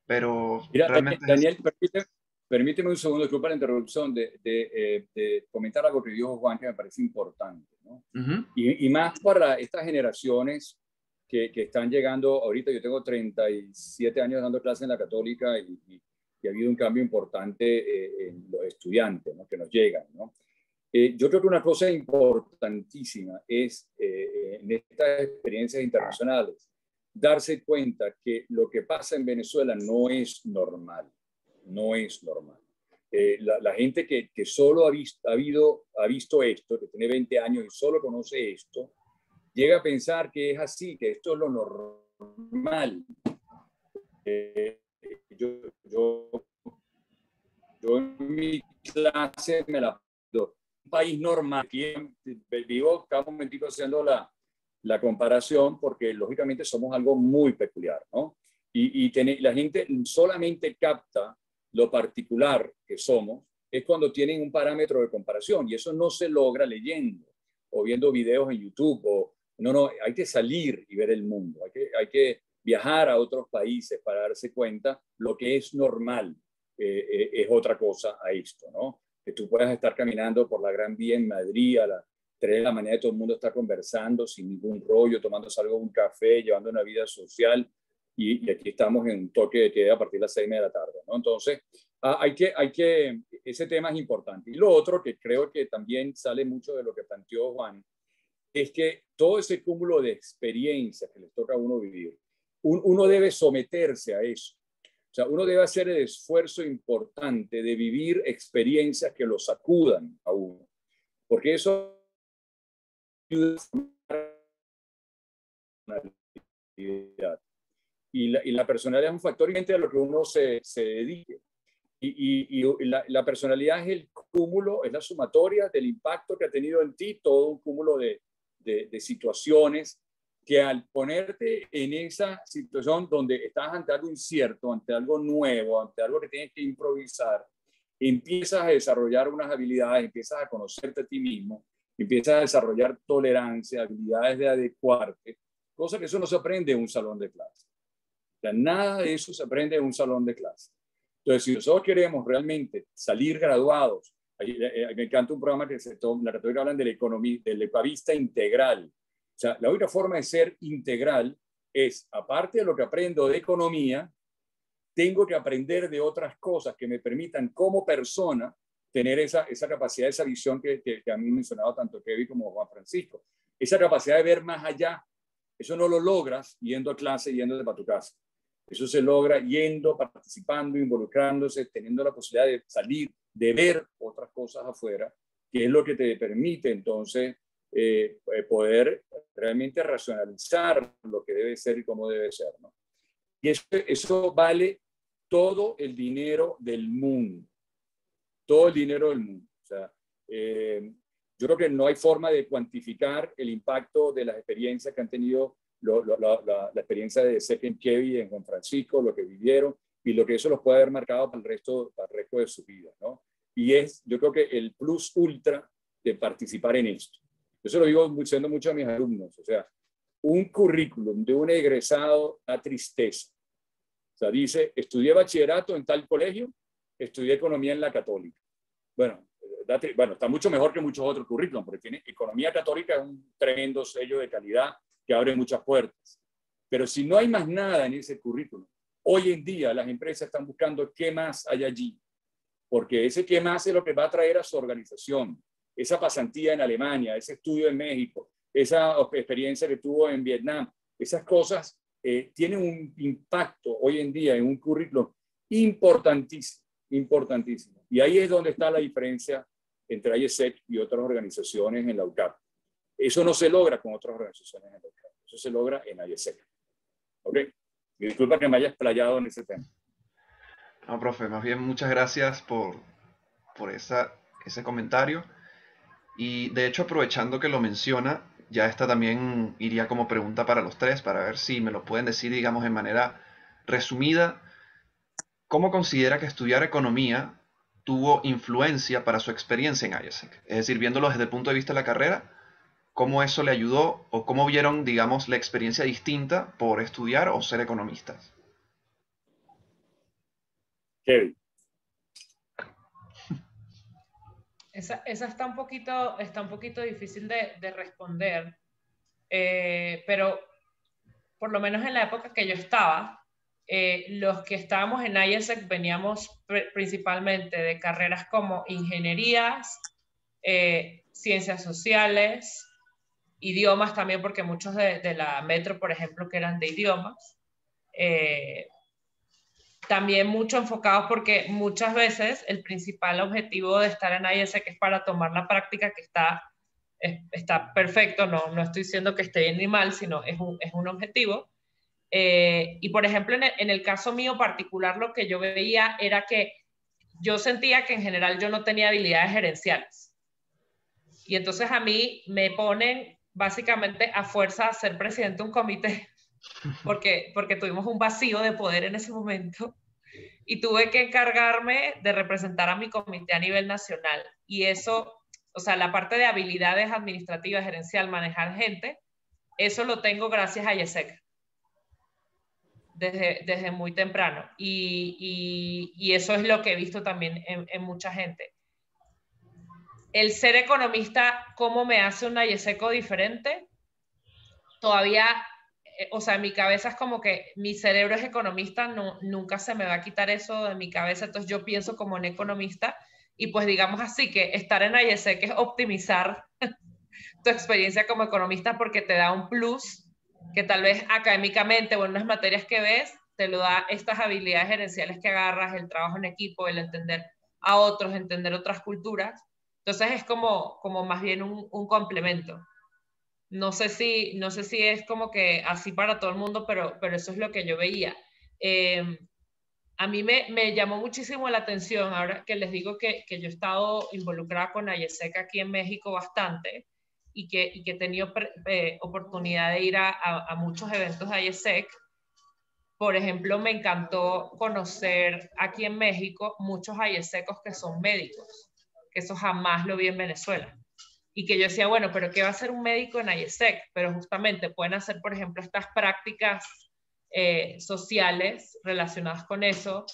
Pero Mira, realmente es así. Daniel, permíteme un segundo, disculpa la interrupción, de comentar algo que dijo Juan, que me parece importante, ¿no? Ujú. Y más para estas generaciones que están llegando ahorita. Yo tengo 37 años dando clases en la Católica, y ha habido un cambio importante en los estudiantes, ¿no?, que nos llegan, ¿no? Yo creo que una cosa importantísima es, en estas experiencias internacionales, darse cuenta que lo que pasa en Venezuela no es normal, no es normal. La gente que solo ha visto esto, que tiene 20 años y solo conoce esto, llega a pensar que es así, que esto es lo normal. Yo en mi clase me la... Un país normal, vivo cada momentito haciendo la comparación, porque lógicamente somos algo muy peculiar, ¿no? La gente solamente capta lo particular que somos, es cuando tienen un parámetro de comparación, y eso no se logra leyendo o viendo videos en YouTube. No, hay que salir y ver el mundo, hay que viajar a otros países para darse cuenta lo que es normal. Es otra cosa a esto, ¿no? Que tú puedas estar caminando por la Gran Vía en Madrid a las 3 de la mañana y todo el mundo está conversando sin ningún rollo, tomándose algo, un café, llevando una vida social, y aquí estamos en un toque de queda a partir de las 6 de la tarde, ¿no? Entonces, ese tema es importante. Y lo otro que creo que también sale mucho de lo que planteó Juan, es que todo ese cúmulo de experiencias que les toca a uno vivir, uno debe someterse a eso. O sea, uno debe hacer el esfuerzo importante de vivir experiencias que lo sacudan a uno, porque eso ayuda a la y la personalidad es un factor a lo que uno se dedique. Y la personalidad es el cúmulo, es la sumatoria del impacto que ha tenido en ti todo un cúmulo de situaciones que al ponerte en esa situación donde estás ante algo incierto, ante algo nuevo, ante algo que tienes que improvisar, empiezas a desarrollar unas habilidades, empiezas a conocerte a ti mismo, empiezas a desarrollar tolerancia, habilidades de adecuarte, cosa que eso no se aprende en un salón de clase. O sea, nada de eso se aprende en un salón de clase. Entonces, si nosotros queremos realmente salir graduados, me encanta un programa que la católica hablan de la economía, del ecuavista integral. O sea, la única forma de ser integral es, aparte de lo que aprendo de economía, tengo que aprender de otras cosas que me permitan como persona tener esa capacidad, esa visión que a mí mencionado tanto Kevin como Juan Francisco. Esa capacidad de ver más allá. Eso no lo logras yendo a clase, yéndote para tu casa. Eso se logra yendo, participando, involucrándose, teniendo la posibilidad de salir, de ver otras cosas afuera, que es lo que te permite entonces poder realmente racionalizar lo que debe ser y cómo debe ser, ¿no? Y eso vale todo el dinero del mundo, todo el dinero del mundo. O sea, yo creo que no hay forma de cuantificar el impacto de las experiencias que han tenido la experiencia de Stephen Kevin en Juan Francisco, lo que vivieron y lo que eso los puede haber marcado para el resto de su vida, ¿no? Y yo creo que el plus ultra de participar en esto. Yo se lo digo diciendo mucho a mis alumnos, o sea, un currículum de un egresado da tristeza. O sea, dice, estudié bachillerato en tal colegio, estudié economía en la Católica. Bueno, está mucho mejor que muchos otros currículums, porque tiene economía católica, es un tremendo sello de calidad que abre muchas puertas. Pero si no hay más nada en ese currículum, hoy en día las empresas están buscando qué más hay allí, porque ese qué más es lo que va a traer a su organización. Esa pasantía en Alemania, ese estudio en México, esa experiencia que tuvo en Vietnam, esas cosas tienen un impacto hoy en día en un currículum importantísimo, importantísimo. Y ahí es donde está la diferencia entre IESEC y otras organizaciones en la UCAP. Eso no se logra con otras organizaciones en la UCAP, eso se logra en IESEC. ¿Ok? Y disculpa que me haya explayado en ese tema. No, profe, más bien muchas gracias por ese comentario. Y de hecho, aprovechando que lo menciona, ya esta también iría como pregunta para los tres, para ver si me lo pueden decir, digamos, en manera resumida. ¿Cómo considera que estudiar economía tuvo influencia para su experiencia en IESEC? Es decir, viéndolo desde el punto de vista de la carrera, ¿cómo eso le ayudó o cómo vieron, digamos, la experiencia distinta por estudiar o ser economistas? Kevin. Esa está un poquito difícil de responder, pero por lo menos en la época que yo estaba, los que estábamos en IESEC veníamos principalmente de carreras como ingenierías, ciencias sociales, idiomas también, porque muchos de la Metro, por ejemplo, que eran de idiomas, también mucho enfocados porque muchas veces el principal objetivo de estar en IESEC es para tomar la práctica que está perfecto, no estoy diciendo que esté bien ni mal, sino es un objetivo. Y por ejemplo, en el caso mío particular, lo que yo veía era que yo sentía que en general yo no tenía habilidades gerenciales. Y entonces a mí me ponen básicamente a fuerza a ser presidente de un comité, porque tuvimos un vacío de poder en ese momento. Y tuve que encargarme de representar a mi comité a nivel nacional. Y eso, o sea, la parte de habilidades administrativas, gerencial, manejar gente, eso lo tengo gracias a IESEC. Desde muy temprano. Y eso es lo que he visto también en mucha gente. El ser economista, ¿cómo me hace un IESECO diferente? Todavía, o sea, en mi cabeza es como que mi cerebro es economista, nunca se me va a quitar eso de mi cabeza, entonces yo pienso como un economista, y pues digamos así, que estar en IESEC es optimizar tu experiencia como economista porque te da un plus que tal vez académicamente o en unas materias que ves, te lo da estas habilidades gerenciales que agarras, el trabajo en equipo, el entender a otros, entender otras culturas. Entonces es como más bien un complemento. No sé si es como que así para todo el mundo, pero eso es lo que yo veía. A mí me llamó muchísimo la atención, ahora que les digo que yo he estado involucrada con IESEC aquí en México bastante, y que he tenido oportunidad de ir a muchos eventos de IESEC. Por ejemplo, me encantó conocer aquí en México muchos IESECos que son médicos, que eso jamás lo vi en Venezuela. Y que yo decía, bueno, pero ¿qué va a hacer un médico en IESEC? Pero justamente pueden hacer, por ejemplo, estas prácticas sociales relacionadas con eso.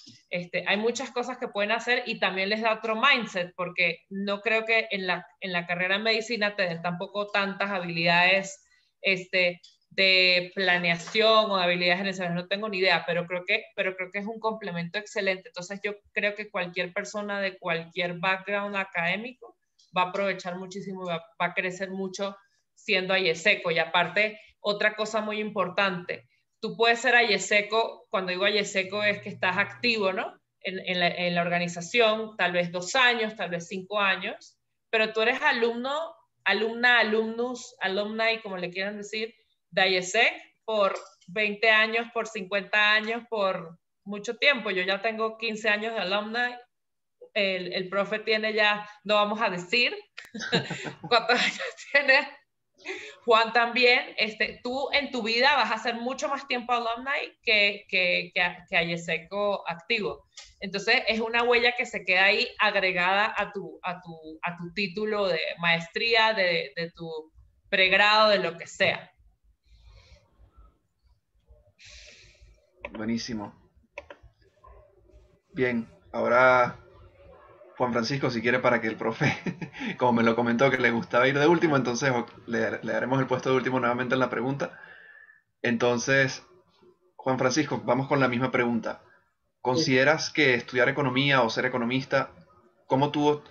Hay muchas cosas que pueden hacer y también les da otro mindset, porque no creo que en la carrera de medicina te den tampoco tantas habilidades de planeación o de habilidades gerenciales, no tengo ni idea, pero creo que es un complemento excelente. Entonces yo creo que cualquier persona de cualquier background académico va a aprovechar muchísimo, va a crecer mucho siendo IESECO. Y aparte, otra cosa muy importante, tú puedes ser IESECO, cuando digo IESECO es que estás activo, ¿no? En la organización, tal vez 2 años, tal vez 5 años, pero tú eres alumno, alumna, alumnus, alumni, como le quieran decir, de IESEC por 20 años, por 50 años, por mucho tiempo. Yo ya tengo 15 años de alumni. El profe tiene ya, no vamos a decir cuántos años tiene. Juan también. Tú en tu vida vas a hacer mucho más tiempo alumni que IESECO activo. Entonces es una huella que se queda ahí agregada a tu título de maestría, de tu pregrado, de lo que sea. Buenísimo. Bien, ahora Juan Francisco, si quiere, para que el profe, como me lo comentó, que le gustaba ir de último, entonces le daremos el puesto de último nuevamente en la pregunta. Entonces, Juan Francisco, vamos con la misma pregunta. ¿Consideras que estudiar economía o ser economista, cómo tuvo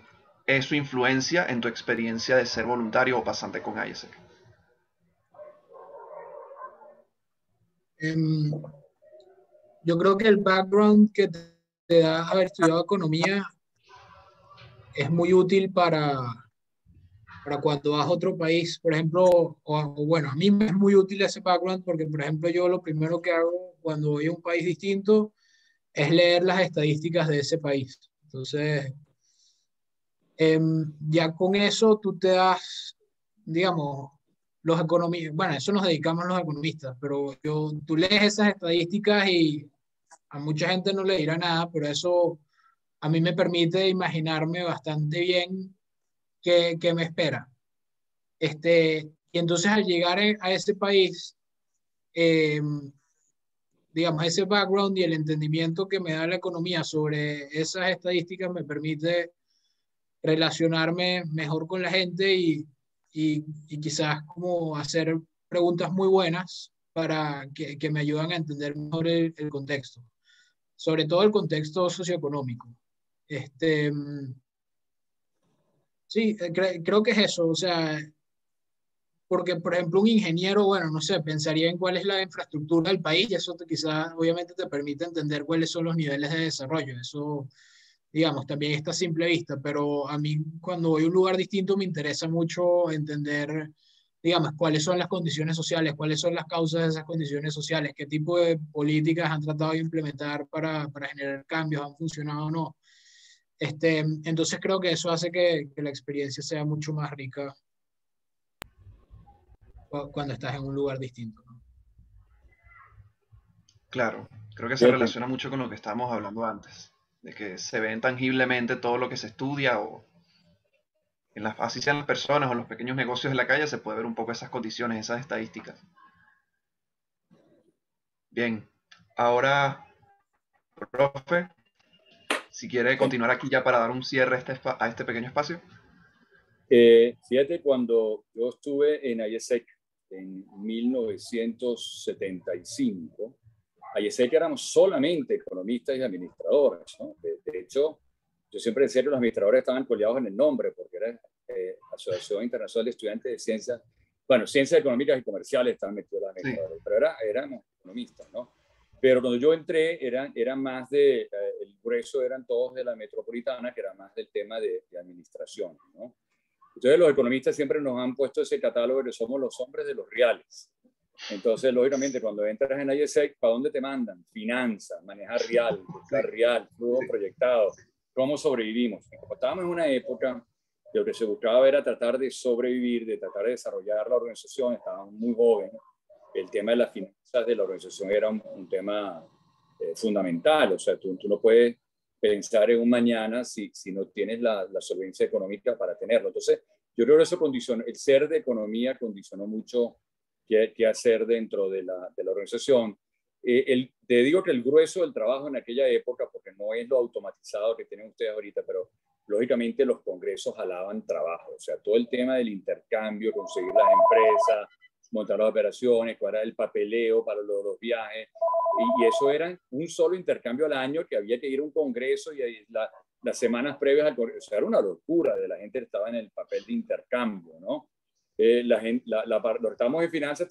su influencia en tu experiencia de ser voluntario o pasante con IESEC? Yo creo que el background que te da haber estudiado economía es muy útil para cuando vas a otro país, por ejemplo, o bueno, a mí me es muy útil ese background porque, por ejemplo, yo lo primero que hago cuando voy a un país distinto es leer las estadísticas de ese país. Entonces, ya con eso tú te das, digamos, los economistas, bueno, a eso nos dedicamos los economistas, pero tú lees esas estadísticas y a mucha gente no le dirá nada, pero eso a mí me permite imaginarme bastante bien qué me espera. Y entonces al llegar a ese país, eh, digamos, ese background y el entendimiento que me da la economía sobre esas estadísticas me permite relacionarme mejor con la gente y quizás como hacer preguntas muy buenas para que me ayuden a entender mejor el contexto, sobre todo el contexto socioeconómico. Sí, creo que es eso, o sea, porque, por ejemplo, un ingeniero, bueno, no sé, pensaría en cuál es la infraestructura del país y eso quizás, obviamente, te permite entender cuáles son los niveles de desarrollo. Eso, digamos, también está a simple vista, pero a mí, cuando voy a un lugar distinto, me interesa mucho entender, digamos, cuáles son las condiciones sociales, cuáles son las causas de esas condiciones sociales, qué tipo de políticas han tratado de implementar para generar cambios, han funcionado o no. Entonces creo que eso hace que la experiencia sea mucho más rica cuando estás en un lugar distinto, ¿no? Claro, creo que se Fíjate, relaciona mucho con lo que estábamos hablando antes, de que se ve tangiblemente todo lo que se estudia o así sean las personas o los pequeños negocios de la calle, se puede ver un poco esas condiciones, esas estadísticas. Bien, ahora, profe, si quiere continuar aquí ya para dar un cierre a este pequeño espacio. fíjate, cuando yo estuve en IESEC en 1975, IESEC éramos solamente economistas y administradores, ¿no? De hecho, yo siempre decía que los administradores estaban coleados en el nombre, porque era Asociación Internacional de Estudiantes de Ciencias, bueno, Ciencias Económicas y Comerciales estaban metidos los Sí, administradores, pero éramos economistas, ¿no? Pero cuando yo entré, era más el grueso eran todos de la metropolitana, que era más del tema de administración, ¿no? Entonces los economistas siempre nos han puesto ese catálogo de que somos los hombres de los reales. Entonces, lógicamente, cuando entras en IESEC, ¿para dónde te mandan? Finanzas, manejar real, buscar sí, real, flujo sí, proyectado, cómo sobrevivimos. Como estábamos en una época que lo que se buscaba era tratar de sobrevivir, de tratar de desarrollar la organización, estábamos muy jóvenes, el tema de las finanzas de la organización era un tema fundamental, o sea, tú no puedes pensar en un mañana si no tienes la solvencia económica para tenerlo. Entonces, yo creo que eso condicionó, el ser de economía condicionó mucho qué hacer dentro de la organización. Te digo que el grueso del trabajo en aquella época, porque no es lo automatizado que tienen ustedes ahorita, pero lógicamente los congresos jalaban trabajo, o sea, todo el tema del intercambio, conseguir las empresas, montar las operaciones, cuadrar el papeleo para los viajes, y eso era un solo intercambio al año que había que ir a un congreso y las semanas previas al congreso, o sea, era una locura, de la gente estaba en el papel de intercambio, ¿no? Los que estábamos en finanzas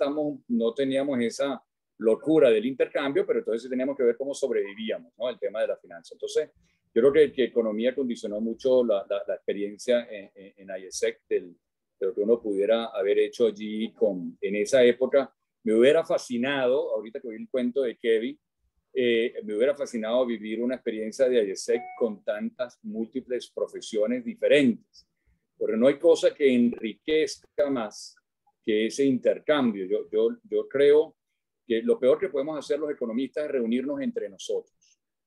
no teníamos esa locura del intercambio, pero entonces teníamos que ver cómo sobrevivíamos, ¿no? El tema de la finanza. Entonces, yo creo que economía condicionó mucho la experiencia en IESEC de lo que uno pudiera haber hecho allí en esa época. Me hubiera fascinado, ahorita que oí el cuento de Kevin, me hubiera fascinado vivir una experiencia de IESEC con tantas múltiples profesiones diferentes, porque no hay cosa que enriquezca más que ese intercambio. Yo creo que lo peor que podemos hacer los economistas es reunirnos entre nosotros.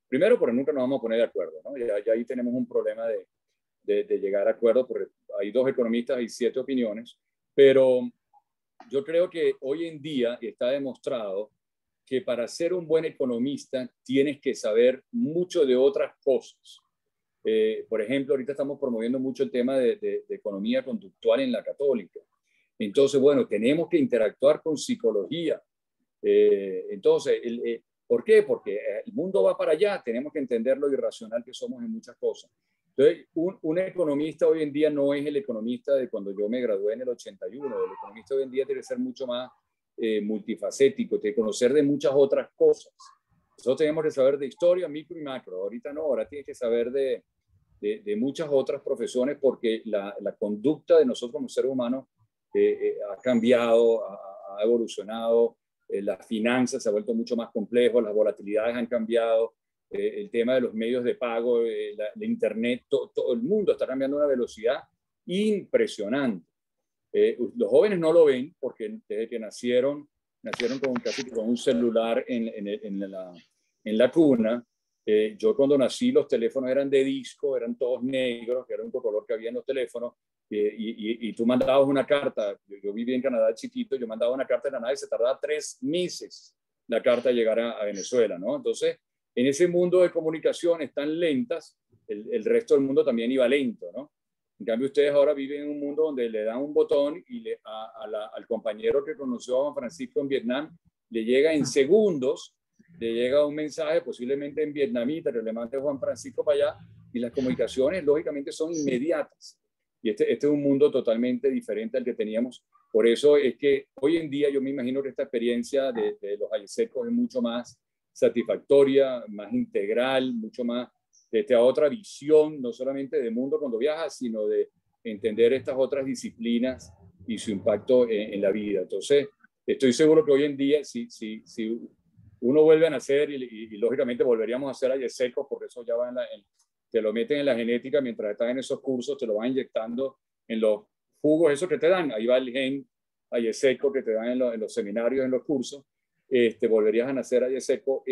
Primero, porque nunca nos vamos a poner de acuerdo, ¿no? Ya ahí tenemos un problema de llegar a acuerdo, porque hay dos economistas y 7 opiniones, pero yo creo que hoy en día está demostrado que para ser un buen economista tienes que saber mucho de otras cosas. Por ejemplo, ahorita estamos promoviendo mucho el tema de economía conductual en la Católica. Entonces, bueno, tenemos que interactuar con psicología. Entonces, ¿por qué? Porque el mundo va para allá, tenemos que entender lo irracional que somos en muchas cosas. Entonces, un economista hoy en día no es el economista de cuando yo me gradué en el 81. El economista hoy en día tiene que ser mucho más multifacético, tiene que conocer de muchas otras cosas. Nosotros tenemos que saber de historia, micro y macro. Ahorita no, ahora tienes que saber de muchas otras profesiones, porque la conducta de nosotros como seres humanos ha cambiado, ha evolucionado, las finanzas se ha vuelto mucho más complejo, las volatilidades han cambiado, el tema de los medios de pago, la internet, todo el mundo está cambiando a una velocidad impresionante. Los jóvenes no lo ven porque desde que nacieron casi con un celular en la cuna. Yo cuando nací los teléfonos eran de disco, eran todos negros, que era el único color que había en los teléfonos, y tú mandabas una carta. Yo viví en Canadá chiquito, yo mandaba una carta de Canadá y se tardaba 3 meses la carta llegar a Venezuela, ¿no? Entonces, en ese mundo de comunicaciones tan lentas, el resto del mundo también iba lento, ¿no? En cambio, ustedes ahora viven en un mundo donde le dan un botón y al compañero que conoció a Juan Francisco en Vietnam le llega en segundos, le llega un mensaje posiblemente en vietnamita que le mande Juan Francisco para allá, y las comunicaciones lógicamente son inmediatas. Y este es un mundo totalmente diferente al que teníamos. Por eso es que hoy en día yo me imagino que esta experiencia de los ayesecos es mucho más satisfactoria, más integral, mucho más de esta otra visión, no solamente del mundo cuando viajas, sino de entender estas otras disciplinas y su impacto en la vida. Entonces, estoy seguro que hoy en día, si uno vuelve a nacer y lógicamente volveríamos a hacer ayesecos, porque eso ya va te lo meten en la genética mientras estás en esos cursos, te lo van inyectando en los jugos, esos que te dan, ahí va el gen ayeseco que te dan en los seminarios, en los cursos, volverías a nacer ayeseco.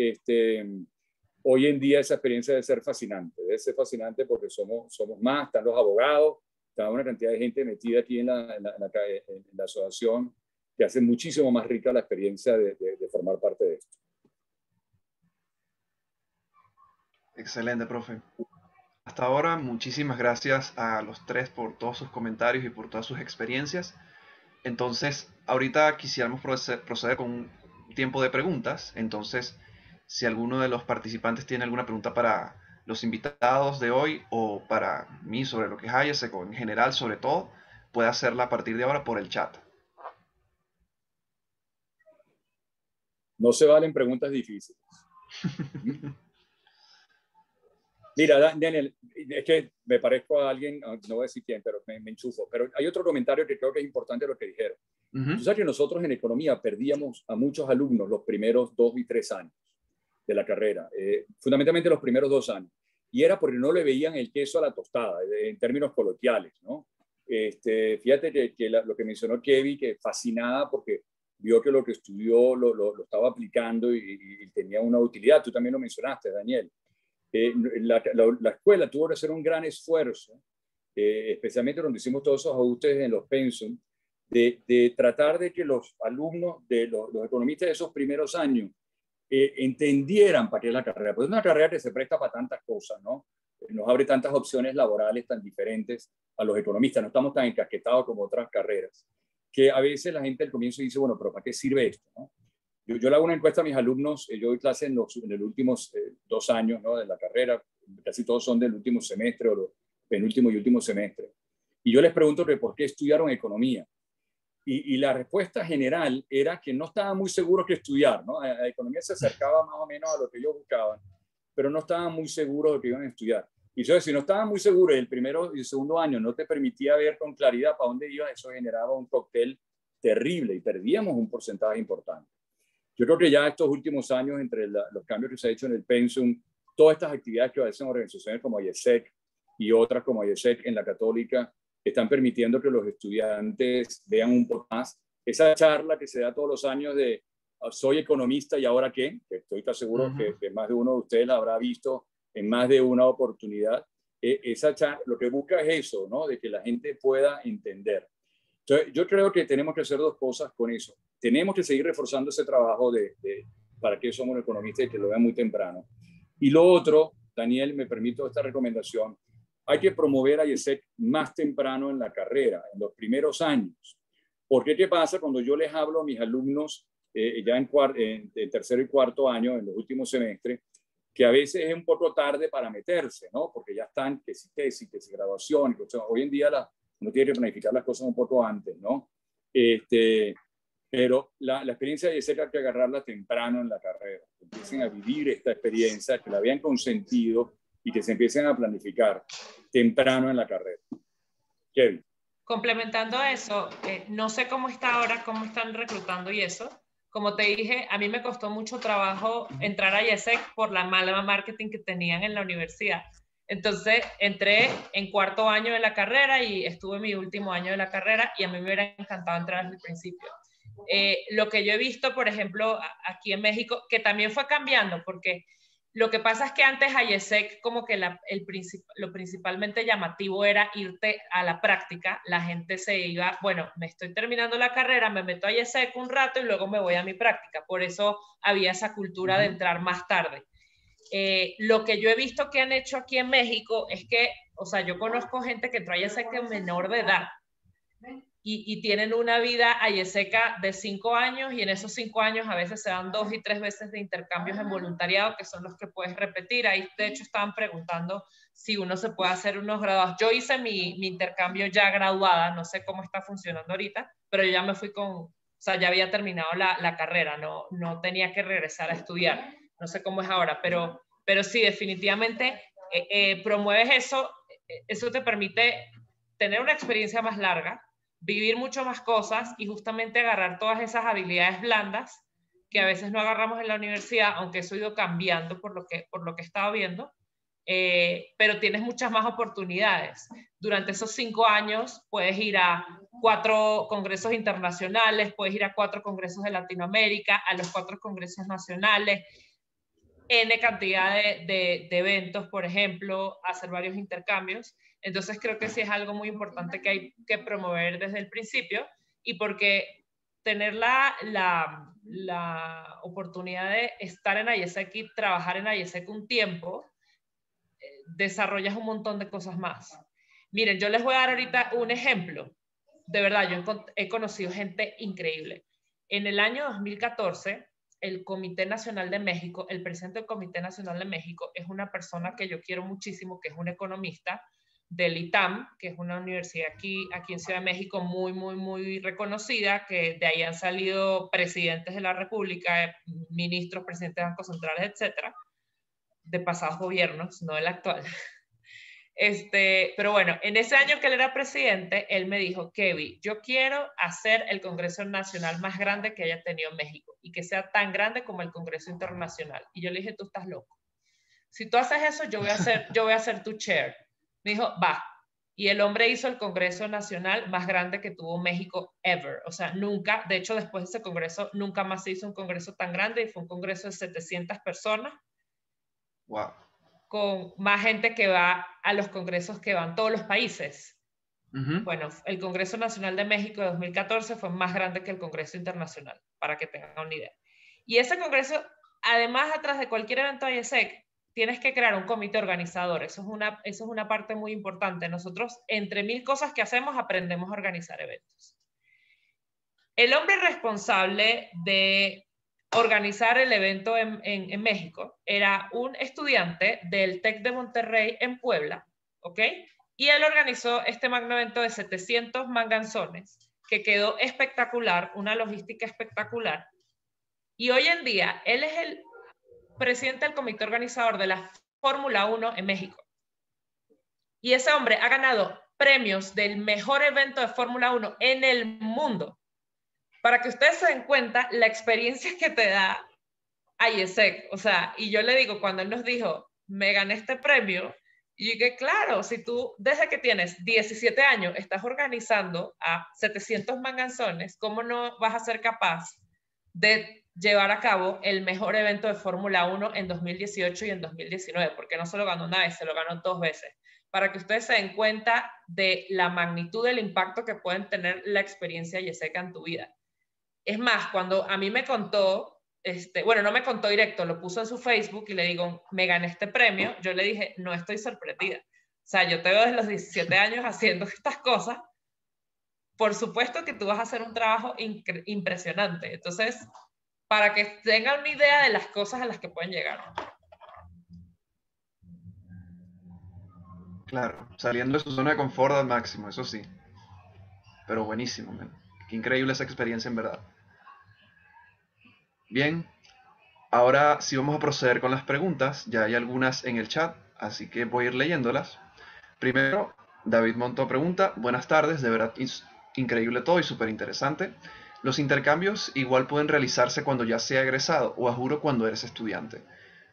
Hoy en día esa experiencia debe ser fascinante porque somos más, están los abogados, está una cantidad de gente metida aquí en la asociación que hace muchísimo más rica la experiencia de formar parte de esto. Excelente, profe. Hasta ahora, muchísimas gracias a los tres por todos sus comentarios y por todas sus experiencias. Entonces, ahorita quisiéramos proceder con un tiempo de preguntas. Entonces, si alguno de los participantes tiene alguna pregunta para los invitados de hoy o para mí sobre lo que es IASEC o en general sobre todo, puede hacerla a partir de ahora por el chat. No se valen preguntas difíciles. Mira, Daniel, es que me parezco a alguien, no voy a decir quién, pero me enchufo. Pero hay otro comentario que creo que es importante lo que dijeron. Tú sabes que nosotros en economía perdíamos a muchos alumnos los primeros 2 y 3 años de la carrera, fundamentalmente los primeros 2 años. Y era porque no le veían el queso a la tostada, en términos coloquiales, ¿no? Fíjate que lo que mencionó Kevin, que fascinada porque vio que lo que estudió lo estaba aplicando y tenía una utilidad. Tú también lo mencionaste, Daniel. La escuela tuvo que hacer un gran esfuerzo, especialmente donde hicimos todos esos ajustes en los pensum, de tratar de que los alumnos, de los economistas de esos primeros años, entendieran para qué es la carrera. Pues es una carrera que se presta para tantas cosas, ¿no? Nos abre tantas opciones laborales tan diferentes a los economistas, no estamos tan encasquetados como otras carreras, que a veces la gente al comienzo dice, bueno, pero ¿para qué sirve esto, no? Yo le hago una encuesta a mis alumnos, yo doy clase en los últimos 2 años, ¿no?, de la carrera, casi todos son del último semestre o los penúltimo y último semestre. Y yo les pregunto que por qué estudiaron economía. Y la respuesta general era que no estaban muy seguros que estudiar, ¿no? La economía se acercaba más o menos a lo que ellos buscaban, pero no estaban muy seguros de que iban a estudiar. Y entonces, si no estaban muy seguros, el primero y el segundo año no te permitía ver con claridad para dónde ibas, eso generaba un cóctel terrible y perdíamos un porcentaje importante. Yo creo que ya estos últimos años, entre los cambios que se ha hecho en el pensum, todas estas actividades que hacen organizaciones como IESEC y otras como IESEC en la Católica, están permitiendo que los estudiantes vean un poco más esa charla que se da todos los años de soy economista y ahora qué, que estoy tan seguro que más de uno de ustedes la habrá visto en más de una oportunidad. Esa charla, lo que busca es eso, ¿no?, de que la gente pueda entender. Entonces, yo creo que tenemos que hacer 2 cosas con eso. Tenemos que seguir reforzando ese trabajo para que somos economistas y que lo vean muy temprano. Y lo otro, Daniel, me permito esta recomendación, hay que promover a IESEC más temprano en la carrera, en los primeros años. Porque ¿qué pasa cuando yo les hablo a mis alumnos ya en tercero y cuarto año, en los últimos semestres, que a veces es un poco tarde para meterse, ¿no? Porque ya están, que si tesis, que si graduación, hoy en día uno tiene que planificar las cosas un poco antes, ¿no? Pero la experiencia de IESEC hay que agarrarla temprano en la carrera, que empiecen a vivir esta experiencia, que la vean con sentido y que se empiecen a planificar temprano en la carrera. Kevin. Complementando eso, no sé cómo está ahora, cómo están reclutando y eso. Como te dije, a mí me costó mucho trabajo entrar a IESEC por la mala marketing que tenían en la universidad. Entonces entré en 4º año de la carrera y estuve en mi último año de la carrera y a mí me hubiera encantado entrar desde el principio. Lo que yo he visto, por ejemplo, aquí en México, que también fue cambiando, porque lo que pasa es que antes a IESEC como que lo principalmente llamativo era irte a la práctica. La gente se iba, bueno, me estoy terminando la carrera, me meto a IESEC un rato y luego me voy a mi práctica. Por eso había esa cultura de entrar más tarde. Lo que yo he visto que han hecho aquí en México es que, o sea, yo conozco gente que entró a IESEC menor de edad y tienen una vida seca de 5 años, y en esos 5 años a veces se dan 2 y 3 veces de intercambios en voluntariado, que son los que puedes repetir. Ahí de hecho estaban preguntando si uno se puede hacer unos graduados. Yo hice mi intercambio ya graduada, no sé cómo está funcionando ahorita, pero yo ya me fui o sea, ya había terminado la carrera, no tenía que regresar a estudiar. No sé cómo es ahora, pero sí, definitivamente promueves eso te permite tener una experiencia más larga, vivir mucho más cosas y justamente agarrar todas esas habilidades blandas que a veces no agarramos en la universidad, aunque eso ha ido cambiando por lo que he estado viendo, pero tienes muchas más oportunidades. Durante esos 5 años puedes ir a 4 congresos internacionales, puedes ir a 4 congresos de Latinoamérica, a los 4 congresos nacionales, N cantidad de eventos, por ejemplo, hacer varios intercambios. Entonces creo que sí es algo muy importante que hay que promover desde el principio, y porque tener la oportunidad de estar en IESEC y trabajar en IESEC un tiempo, desarrollas un montón de cosas más. Miren, yo les voy a dar ahorita un ejemplo. De verdad, yo he conocido gente increíble. En el año 2014, el Comité Nacional de México, el presidente del Comité Nacional de México es una persona que yo quiero muchísimo, que es un economista del ITAM, que es una universidad aquí en Ciudad de México muy, muy, muy reconocida, que de ahí han salido presidentes de la República, ministros, presidentes de bancos centrales, etcétera, de pasados gobiernos, no del actual. Pero bueno, en ese año que él era presidente, él me dijo: Kevin, yo quiero hacer el Congreso Nacional más grande que haya tenido México y que sea tan grande como el Congreso Internacional. Y yo le dije: tú estás loco. Si tú haces eso, yo voy a ser tu chair. Me dijo: va. Y el hombre hizo el Congreso Nacional más grande que tuvo México ever. O sea, nunca, de hecho, después de ese congreso, nunca más se hizo un congreso tan grande, y fue un congreso de 700 personas. Wow. Con más gente que va a los congresos que van todos los países. Bueno, el Congreso Nacional de México de 2014 fue más grande que el Congreso Internacional, para que tengan una idea. Y ese congreso, además, atrás de cualquier evento IESEC, tienes que crear un comité organizador. Eso es una parte muy importante. Nosotros, entre 1000 cosas que hacemos, aprendemos a organizar eventos. El hombre responsable de organizar el evento en México era un estudiante del TEC de Monterrey en Puebla, ¿ok? Y él organizó este magno evento de 700 manganzones, que quedó espectacular, una logística espectacular. Y hoy en día, él es el presidente del comité organizador de la Fórmula 1 en México. Y ese hombre ha ganado premios del mejor evento de Fórmula 1 en el mundo. Para que ustedes se den cuenta la experiencia que te da IESEC. O sea, y yo le digo, cuando él nos dijo, me gané este premio, y que claro, si tú desde que tienes 17 años estás organizando a 700 manganzones, ¿cómo no vas a ser capaz de llevar a cabo el mejor evento de Fórmula 1 en 2018 y en 2019? Porque no se lo ganó una vez, se lo ganó 2 veces. Para que ustedes se den cuenta de la magnitud del impacto que pueden tener la experiencia IESEC en tu vida. Es más, cuando a mí me contó, bueno, no me contó directo, lo puso en su Facebook y le digo, me gané este premio, yo le dije, no estoy sorprendida. O sea, yo te veo desde los 17 años haciendo estas cosas. Por supuesto que tú vas a hacer un trabajo impresionante. Entonces, para que tengan una idea de las cosas a las que pueden llegar. Claro, saliendo de su zona de confort al máximo, eso sí. Pero buenísimo, man. Qué increíble esa experiencia, en verdad. Bien, ahora sí vamos a proceder con las preguntas. Ya hay algunas en el chat, así que voy a ir leyéndolas. Primero, David Monto pregunta: buenas tardes, de verdad increíble todo y súper interesante. ¿Los intercambios igual pueden realizarse cuando ya sea egresado o a juro cuando eres estudiante?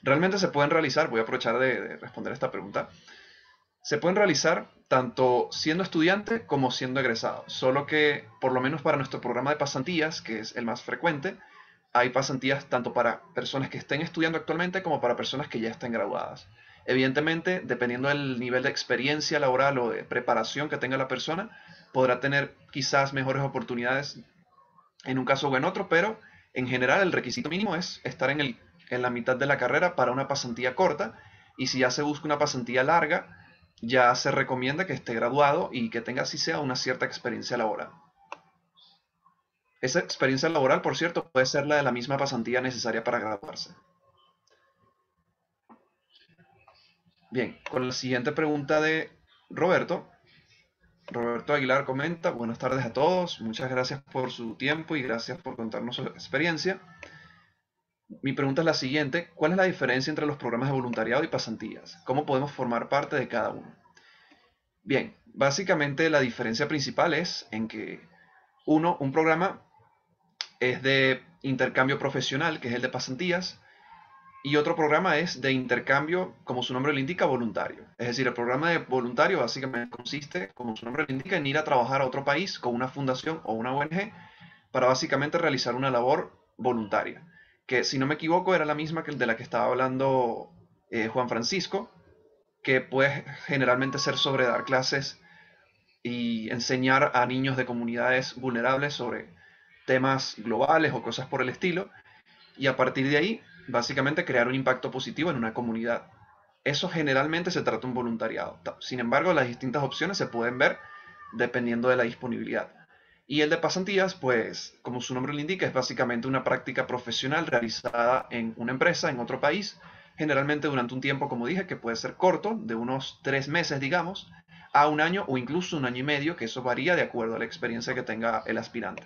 Realmente se pueden realizar, voy a aprovechar de responder esta pregunta. Se pueden realizar tanto siendo estudiante como siendo egresado, solo que por lo menos para nuestro programa de pasantías, que es el más frecuente, hay pasantías tanto para personas que estén estudiando actualmente como para personas que ya estén graduadas. Evidentemente, dependiendo del nivel de experiencia laboral o de preparación que tenga la persona, podrá tener quizás mejores oportunidades en un caso o en otro, pero en general el requisito mínimo es estar en la mitad de la carrera para una pasantía corta, y si ya se busca una pasantía larga, ya se recomienda que esté graduado y que tenga, así sea, una cierta experiencia laboral. Esa experiencia laboral, por cierto, puede ser la de la misma pasantía necesaria para graduarse. Bien, con la siguiente pregunta de Roberto. Roberto Aguilar comenta: buenas tardes a todos, muchas gracias por su tiempo y gracias por contarnos su experiencia. Mi pregunta es la siguiente: ¿cuál es la diferencia entre los programas de voluntariado y pasantías? ¿Cómo podemos formar parte de cada uno? Bien, básicamente la diferencia principal es en que un programa es de intercambio profesional, que es el de pasantías, y otro programa es de intercambio, como su nombre lo indica, voluntario. Es decir, el programa de voluntario básicamente consiste, como su nombre lo indica, en ir a trabajar a otro país con una fundación o una ONG para básicamente realizar una labor voluntaria, que si no me equivoco era la misma que el de la que estaba hablando Juan Francisco, que puede generalmente ser sobre dar clases y enseñar a niños de comunidades vulnerables sobre temas globales o cosas por el estilo, y a partir de ahí, básicamente crear un impacto positivo en una comunidad. Eso generalmente se trata de un voluntariado. Sin embargo, las distintas opciones se pueden ver dependiendo de la disponibilidad. Y el de pasantías, pues, como su nombre lo indica, es básicamente una práctica profesional realizada en una empresa, en otro país, generalmente durante un tiempo, como dije, que puede ser corto, de unos 3 meses, digamos, a un año o incluso un año y medio, que eso varía de acuerdo a la experiencia que tenga el aspirante.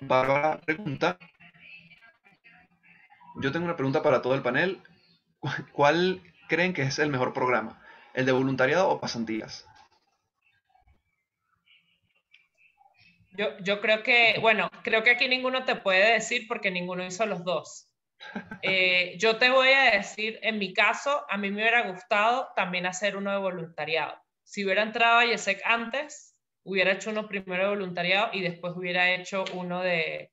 Bárbara pregunta: yo tengo una pregunta para todo el panel. ¿Cuál creen que es el mejor programa? ¿El de voluntariado o pasantías? Yo creo que, bueno, creo que aquí ninguno te puede decir porque ninguno hizo los dos. Yo te voy a decir, en mi caso, a mí me hubiera gustado también hacer uno de voluntariado. Si hubiera entrado a IESEC antes, hubiera hecho uno primero de voluntariado y después hubiera hecho uno de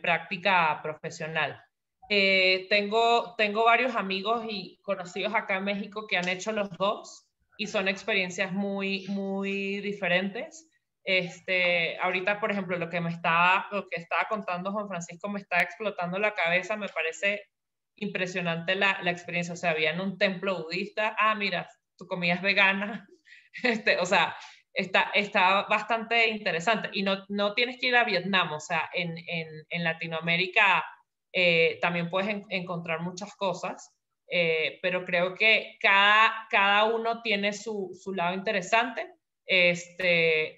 práctica profesional. Tengo varios amigos y conocidos acá en México que han hecho los dos y son experiencias muy diferentes. Ahorita, por ejemplo, lo que estaba contando Juan Francisco me está explotando la cabeza, me parece impresionante la experiencia. O sea, había en un templo budista, mira, tu comida es vegana, o sea, está bastante interesante. Y no tienes que ir a Vietnam, o sea, en Latinoamérica también puedes encontrar muchas cosas, pero creo que cada uno tiene su lado interesante.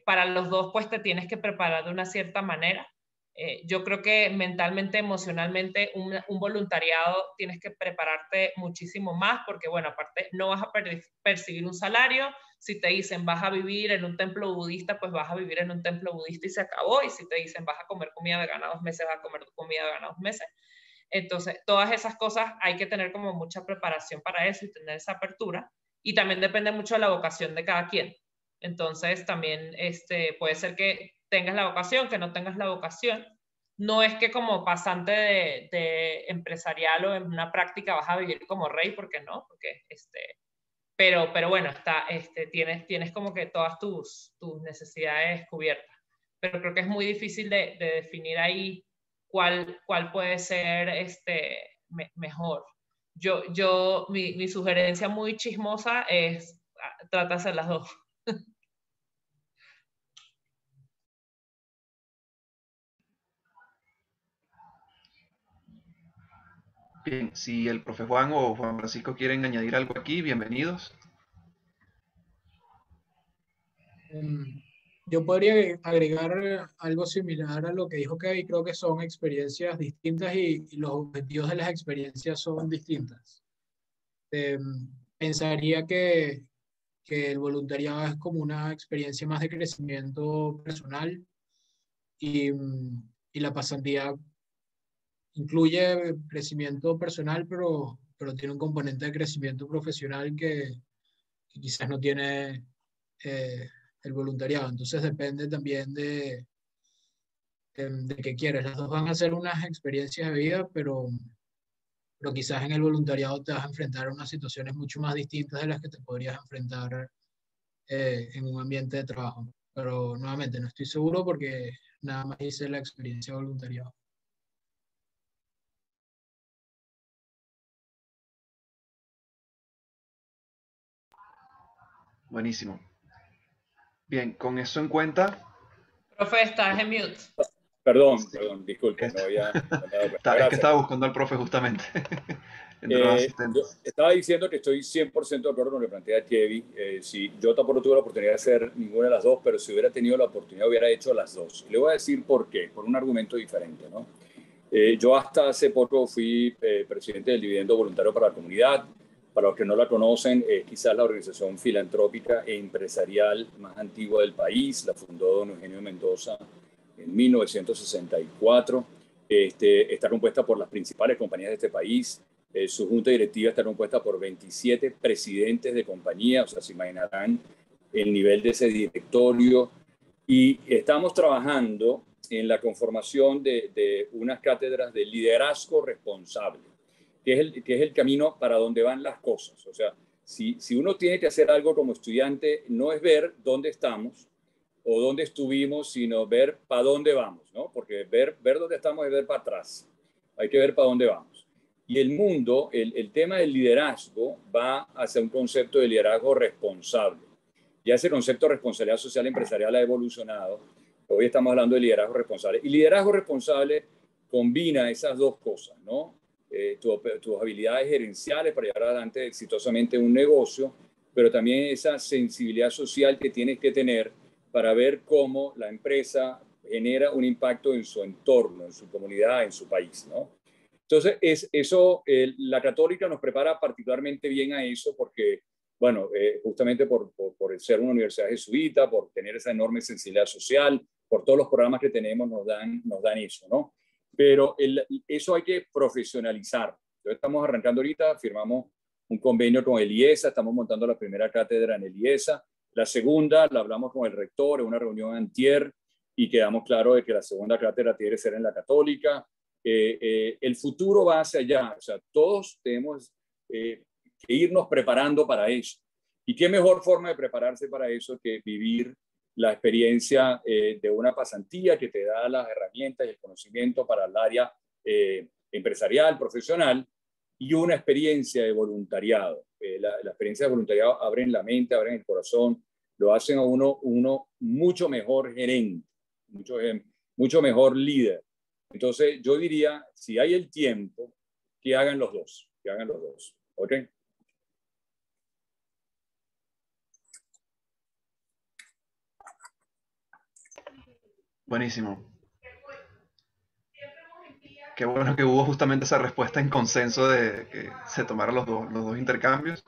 Para los dos, pues te tienes que preparar de una cierta manera. Yo creo que mentalmente, emocionalmente, un voluntariado tienes que prepararte muchísimo más porque, bueno, aparte no vas a percibir un salario. Si te dicen vas a vivir en un templo budista, pues vas a vivir en un templo budista y se acabó. Y si te dicen vas a comer comida vegana 2 meses, vas a comer comida vegana 2 meses. Entonces, todas esas cosas hay que tener como mucha preparación para eso y tener esa apertura. Y también depende mucho de la vocación de cada quien. Entonces, también puede ser que tengas la vocación, que no tengas la vocación. No es que como pasante de empresarial o en una práctica vas a vivir como rey, porque no, porque pero bueno, tienes como que todas tus necesidades cubiertas. Pero creo que es muy difícil de definir ahí cuál puede ser mejor. Mi sugerencia muy chismosa es trata de hacer las dos. Bien, si el profe Juan o Juan Francisco quieren añadir algo aquí, bienvenidos. Yo podría agregar algo similar a lo que dijo Kevin. Creo que son experiencias distintas y los objetivos de las experiencias son distintas. Pensaría que el voluntariado es como una experiencia más de crecimiento personal y la pasantía incluye crecimiento personal, pero tiene un componente de crecimiento profesional que quizás no tiene eh, el voluntariado. Entonces depende también de qué quieres. Las dos van a ser unas experiencias de vida, pero quizás en el voluntariado te vas a enfrentar a unas situaciones mucho más distintas de las que te podrías enfrentar en un ambiente de trabajo. Pero nuevamente no estoy seguro porque nada más hice la experiencia de voluntariado. Buenísimo. Bien, con eso en cuenta, Profe, estás en mute. Perdón, sí, disculpe, no había no me he dado cuenta. es que Gracias. estaba buscando al profe justamente entre los Yo asistentes. estaba diciendo que estoy 100% de acuerdo con lo que plantea Kevin. Si yo tampoco tuve la oportunidad de hacer ninguna de las dos, pero si hubiera tenido la oportunidad hubiera hecho las dos. Y le voy a decir por qué, por un argumento diferente, ¿no? Yo hasta hace poco fui presidente del Dividendo Voluntario para la Comunidad. Para los que no la conocen, quizás la organización filantrópica e empresarial más antigua del país. La fundó don Eugenio Mendoza en 1964. Está compuesta por las principales compañías de este país. Su junta directiva está compuesta por 27 presidentes de compañía, o sea, se imaginarán el nivel de ese directorio. Y estamos trabajando en la conformación de unas cátedras de liderazgo responsable, que es el camino para donde van las cosas. O sea, si uno tiene que hacer algo como estudiante, no es ver dónde estamos o dónde estuvimos, sino ver para dónde vamos, ¿no? Porque ver dónde estamos es ver para atrás. Hay que ver para dónde vamos. Y el mundo, el tema del liderazgo va hacia un concepto de liderazgo responsable. Ya ese concepto de responsabilidad social empresarial ha evolucionado. Hoy estamos hablando de liderazgo responsable. Y liderazgo responsable combina esas dos cosas, ¿no? Tus habilidades gerenciales para llevar adelante exitosamente un negocio, pero también esa sensibilidad social que tienes que tener para ver cómo la empresa genera un impacto en su entorno, en su comunidad, en su país, ¿no? Entonces, la Católica nos prepara particularmente bien a eso porque, bueno, justamente por ser una universidad jesuita, por tener esa enorme sensibilidad social, por todos los programas que tenemos nos dan eso, ¿no? Pero eso hay que profesionalizar. Entonces, estamos arrancando ahorita, firmamos un convenio con el IESA, estamos montando la primera cátedra en el IESA. La segunda la hablamos con el rector en una reunión antier y quedamos claro de que la segunda cátedra tiene que ser en la Católica. El futuro va hacia allá, o sea, todos tenemos que irnos preparando para eso. ¿Y qué mejor forma de prepararse para eso que vivir la experiencia de una pasantía que te da las herramientas y el conocimiento para el área empresarial, profesional, y una experiencia de voluntariado? La experiencia de voluntariado abren la mente, abren el corazón, lo hacen a uno mucho mejor gerente, mucho mejor líder. Entonces, yo diría, si hay el tiempo, que hagan los dos, que hagan los dos. ¿Ok? Buenísimo. Qué bueno que hubo justamente esa respuesta en consenso de que se tomaran los dos intercambios.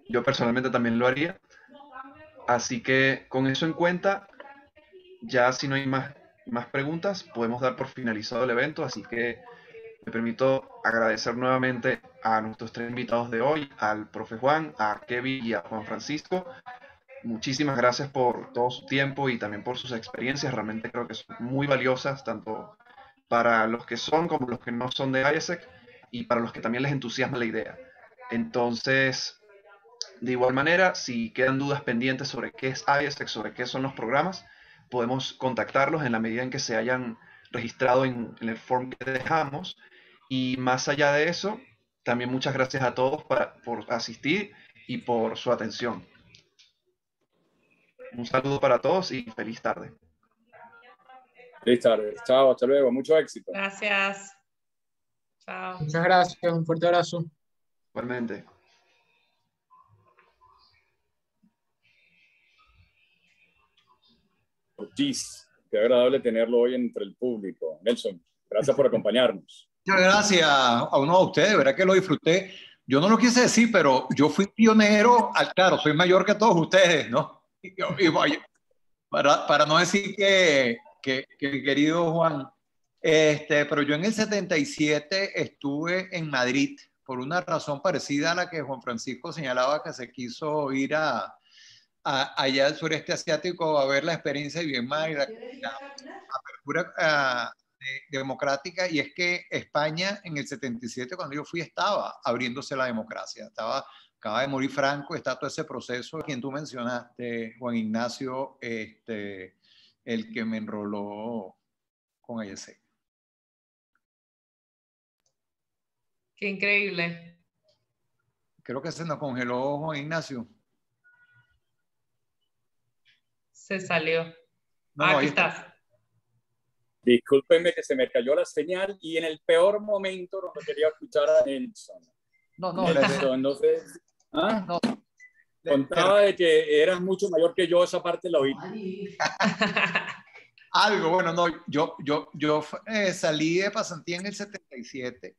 Yo personalmente también lo haría. Así que con eso en cuenta, ya si no hay más preguntas, podemos dar por finalizado el evento. Así que me permito agradecer nuevamente a nuestros tres invitados de hoy, al profe Juan, a Kevin y a Juan Francisco. Muchísimas gracias por todo su tiempo y también por sus experiencias. Realmente creo que son muy valiosas, tanto para los que son como los que no son de IESEC y para los que también les entusiasma la idea. Entonces, de igual manera, si quedan dudas pendientes sobre qué es IESEC, sobre qué son los programas, podemos contactarlos en la medida en que se hayan registrado en el form que dejamos. Y más allá de eso, también muchas gracias a todos por asistir y por su atención. Un saludo para todos y feliz tarde. Feliz tarde. Chao, hasta luego. Mucho éxito. Gracias. Chao. Muchas gracias, un fuerte abrazo. Igualmente. Ortiz, qué agradable tenerlo hoy entre el público. Nelson, gracias por acompañarnos. Muchas gracias a uno de ustedes, verdad que lo disfruté. Yo no lo quise decir, pero yo fui pionero, claro, soy mayor que todos ustedes, ¿no? Para no decir que querido Juan, pero yo en el 77 estuve en Madrid por una razón parecida a la que Juan Francisco señalaba, que se quiso ir allá al sureste asiático a ver la experiencia de Myanmar y la apertura democrática, y es que España en el 77, cuando yo fui, estaba abriéndose la democracia, acaba de morir Franco, está todo ese proceso, quien tú mencionaste, Juan Ignacio, el que me enroló con IESEC. Qué increíble. Creo que se nos congeló Juan Ignacio. Se salió. No, no, Aquí ahí está. estás. Discúlpenme que se me cayó la señal y en el peor momento donde quería escuchar a Nelson. No, no, Nelson, no sé. ¿Ah? no, Contaba de que eras mucho mayor que yo, esa parte la oí. algo, bueno, no, yo salí de pasantía en el 77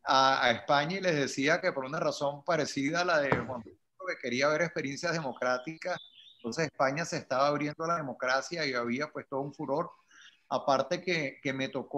a España y les decía que por una razón parecida a la de Juan Francisco, que quería ver experiencias democráticas. Entonces España se estaba abriendo a la democracia y había pues todo un furor. Aparte que me tocó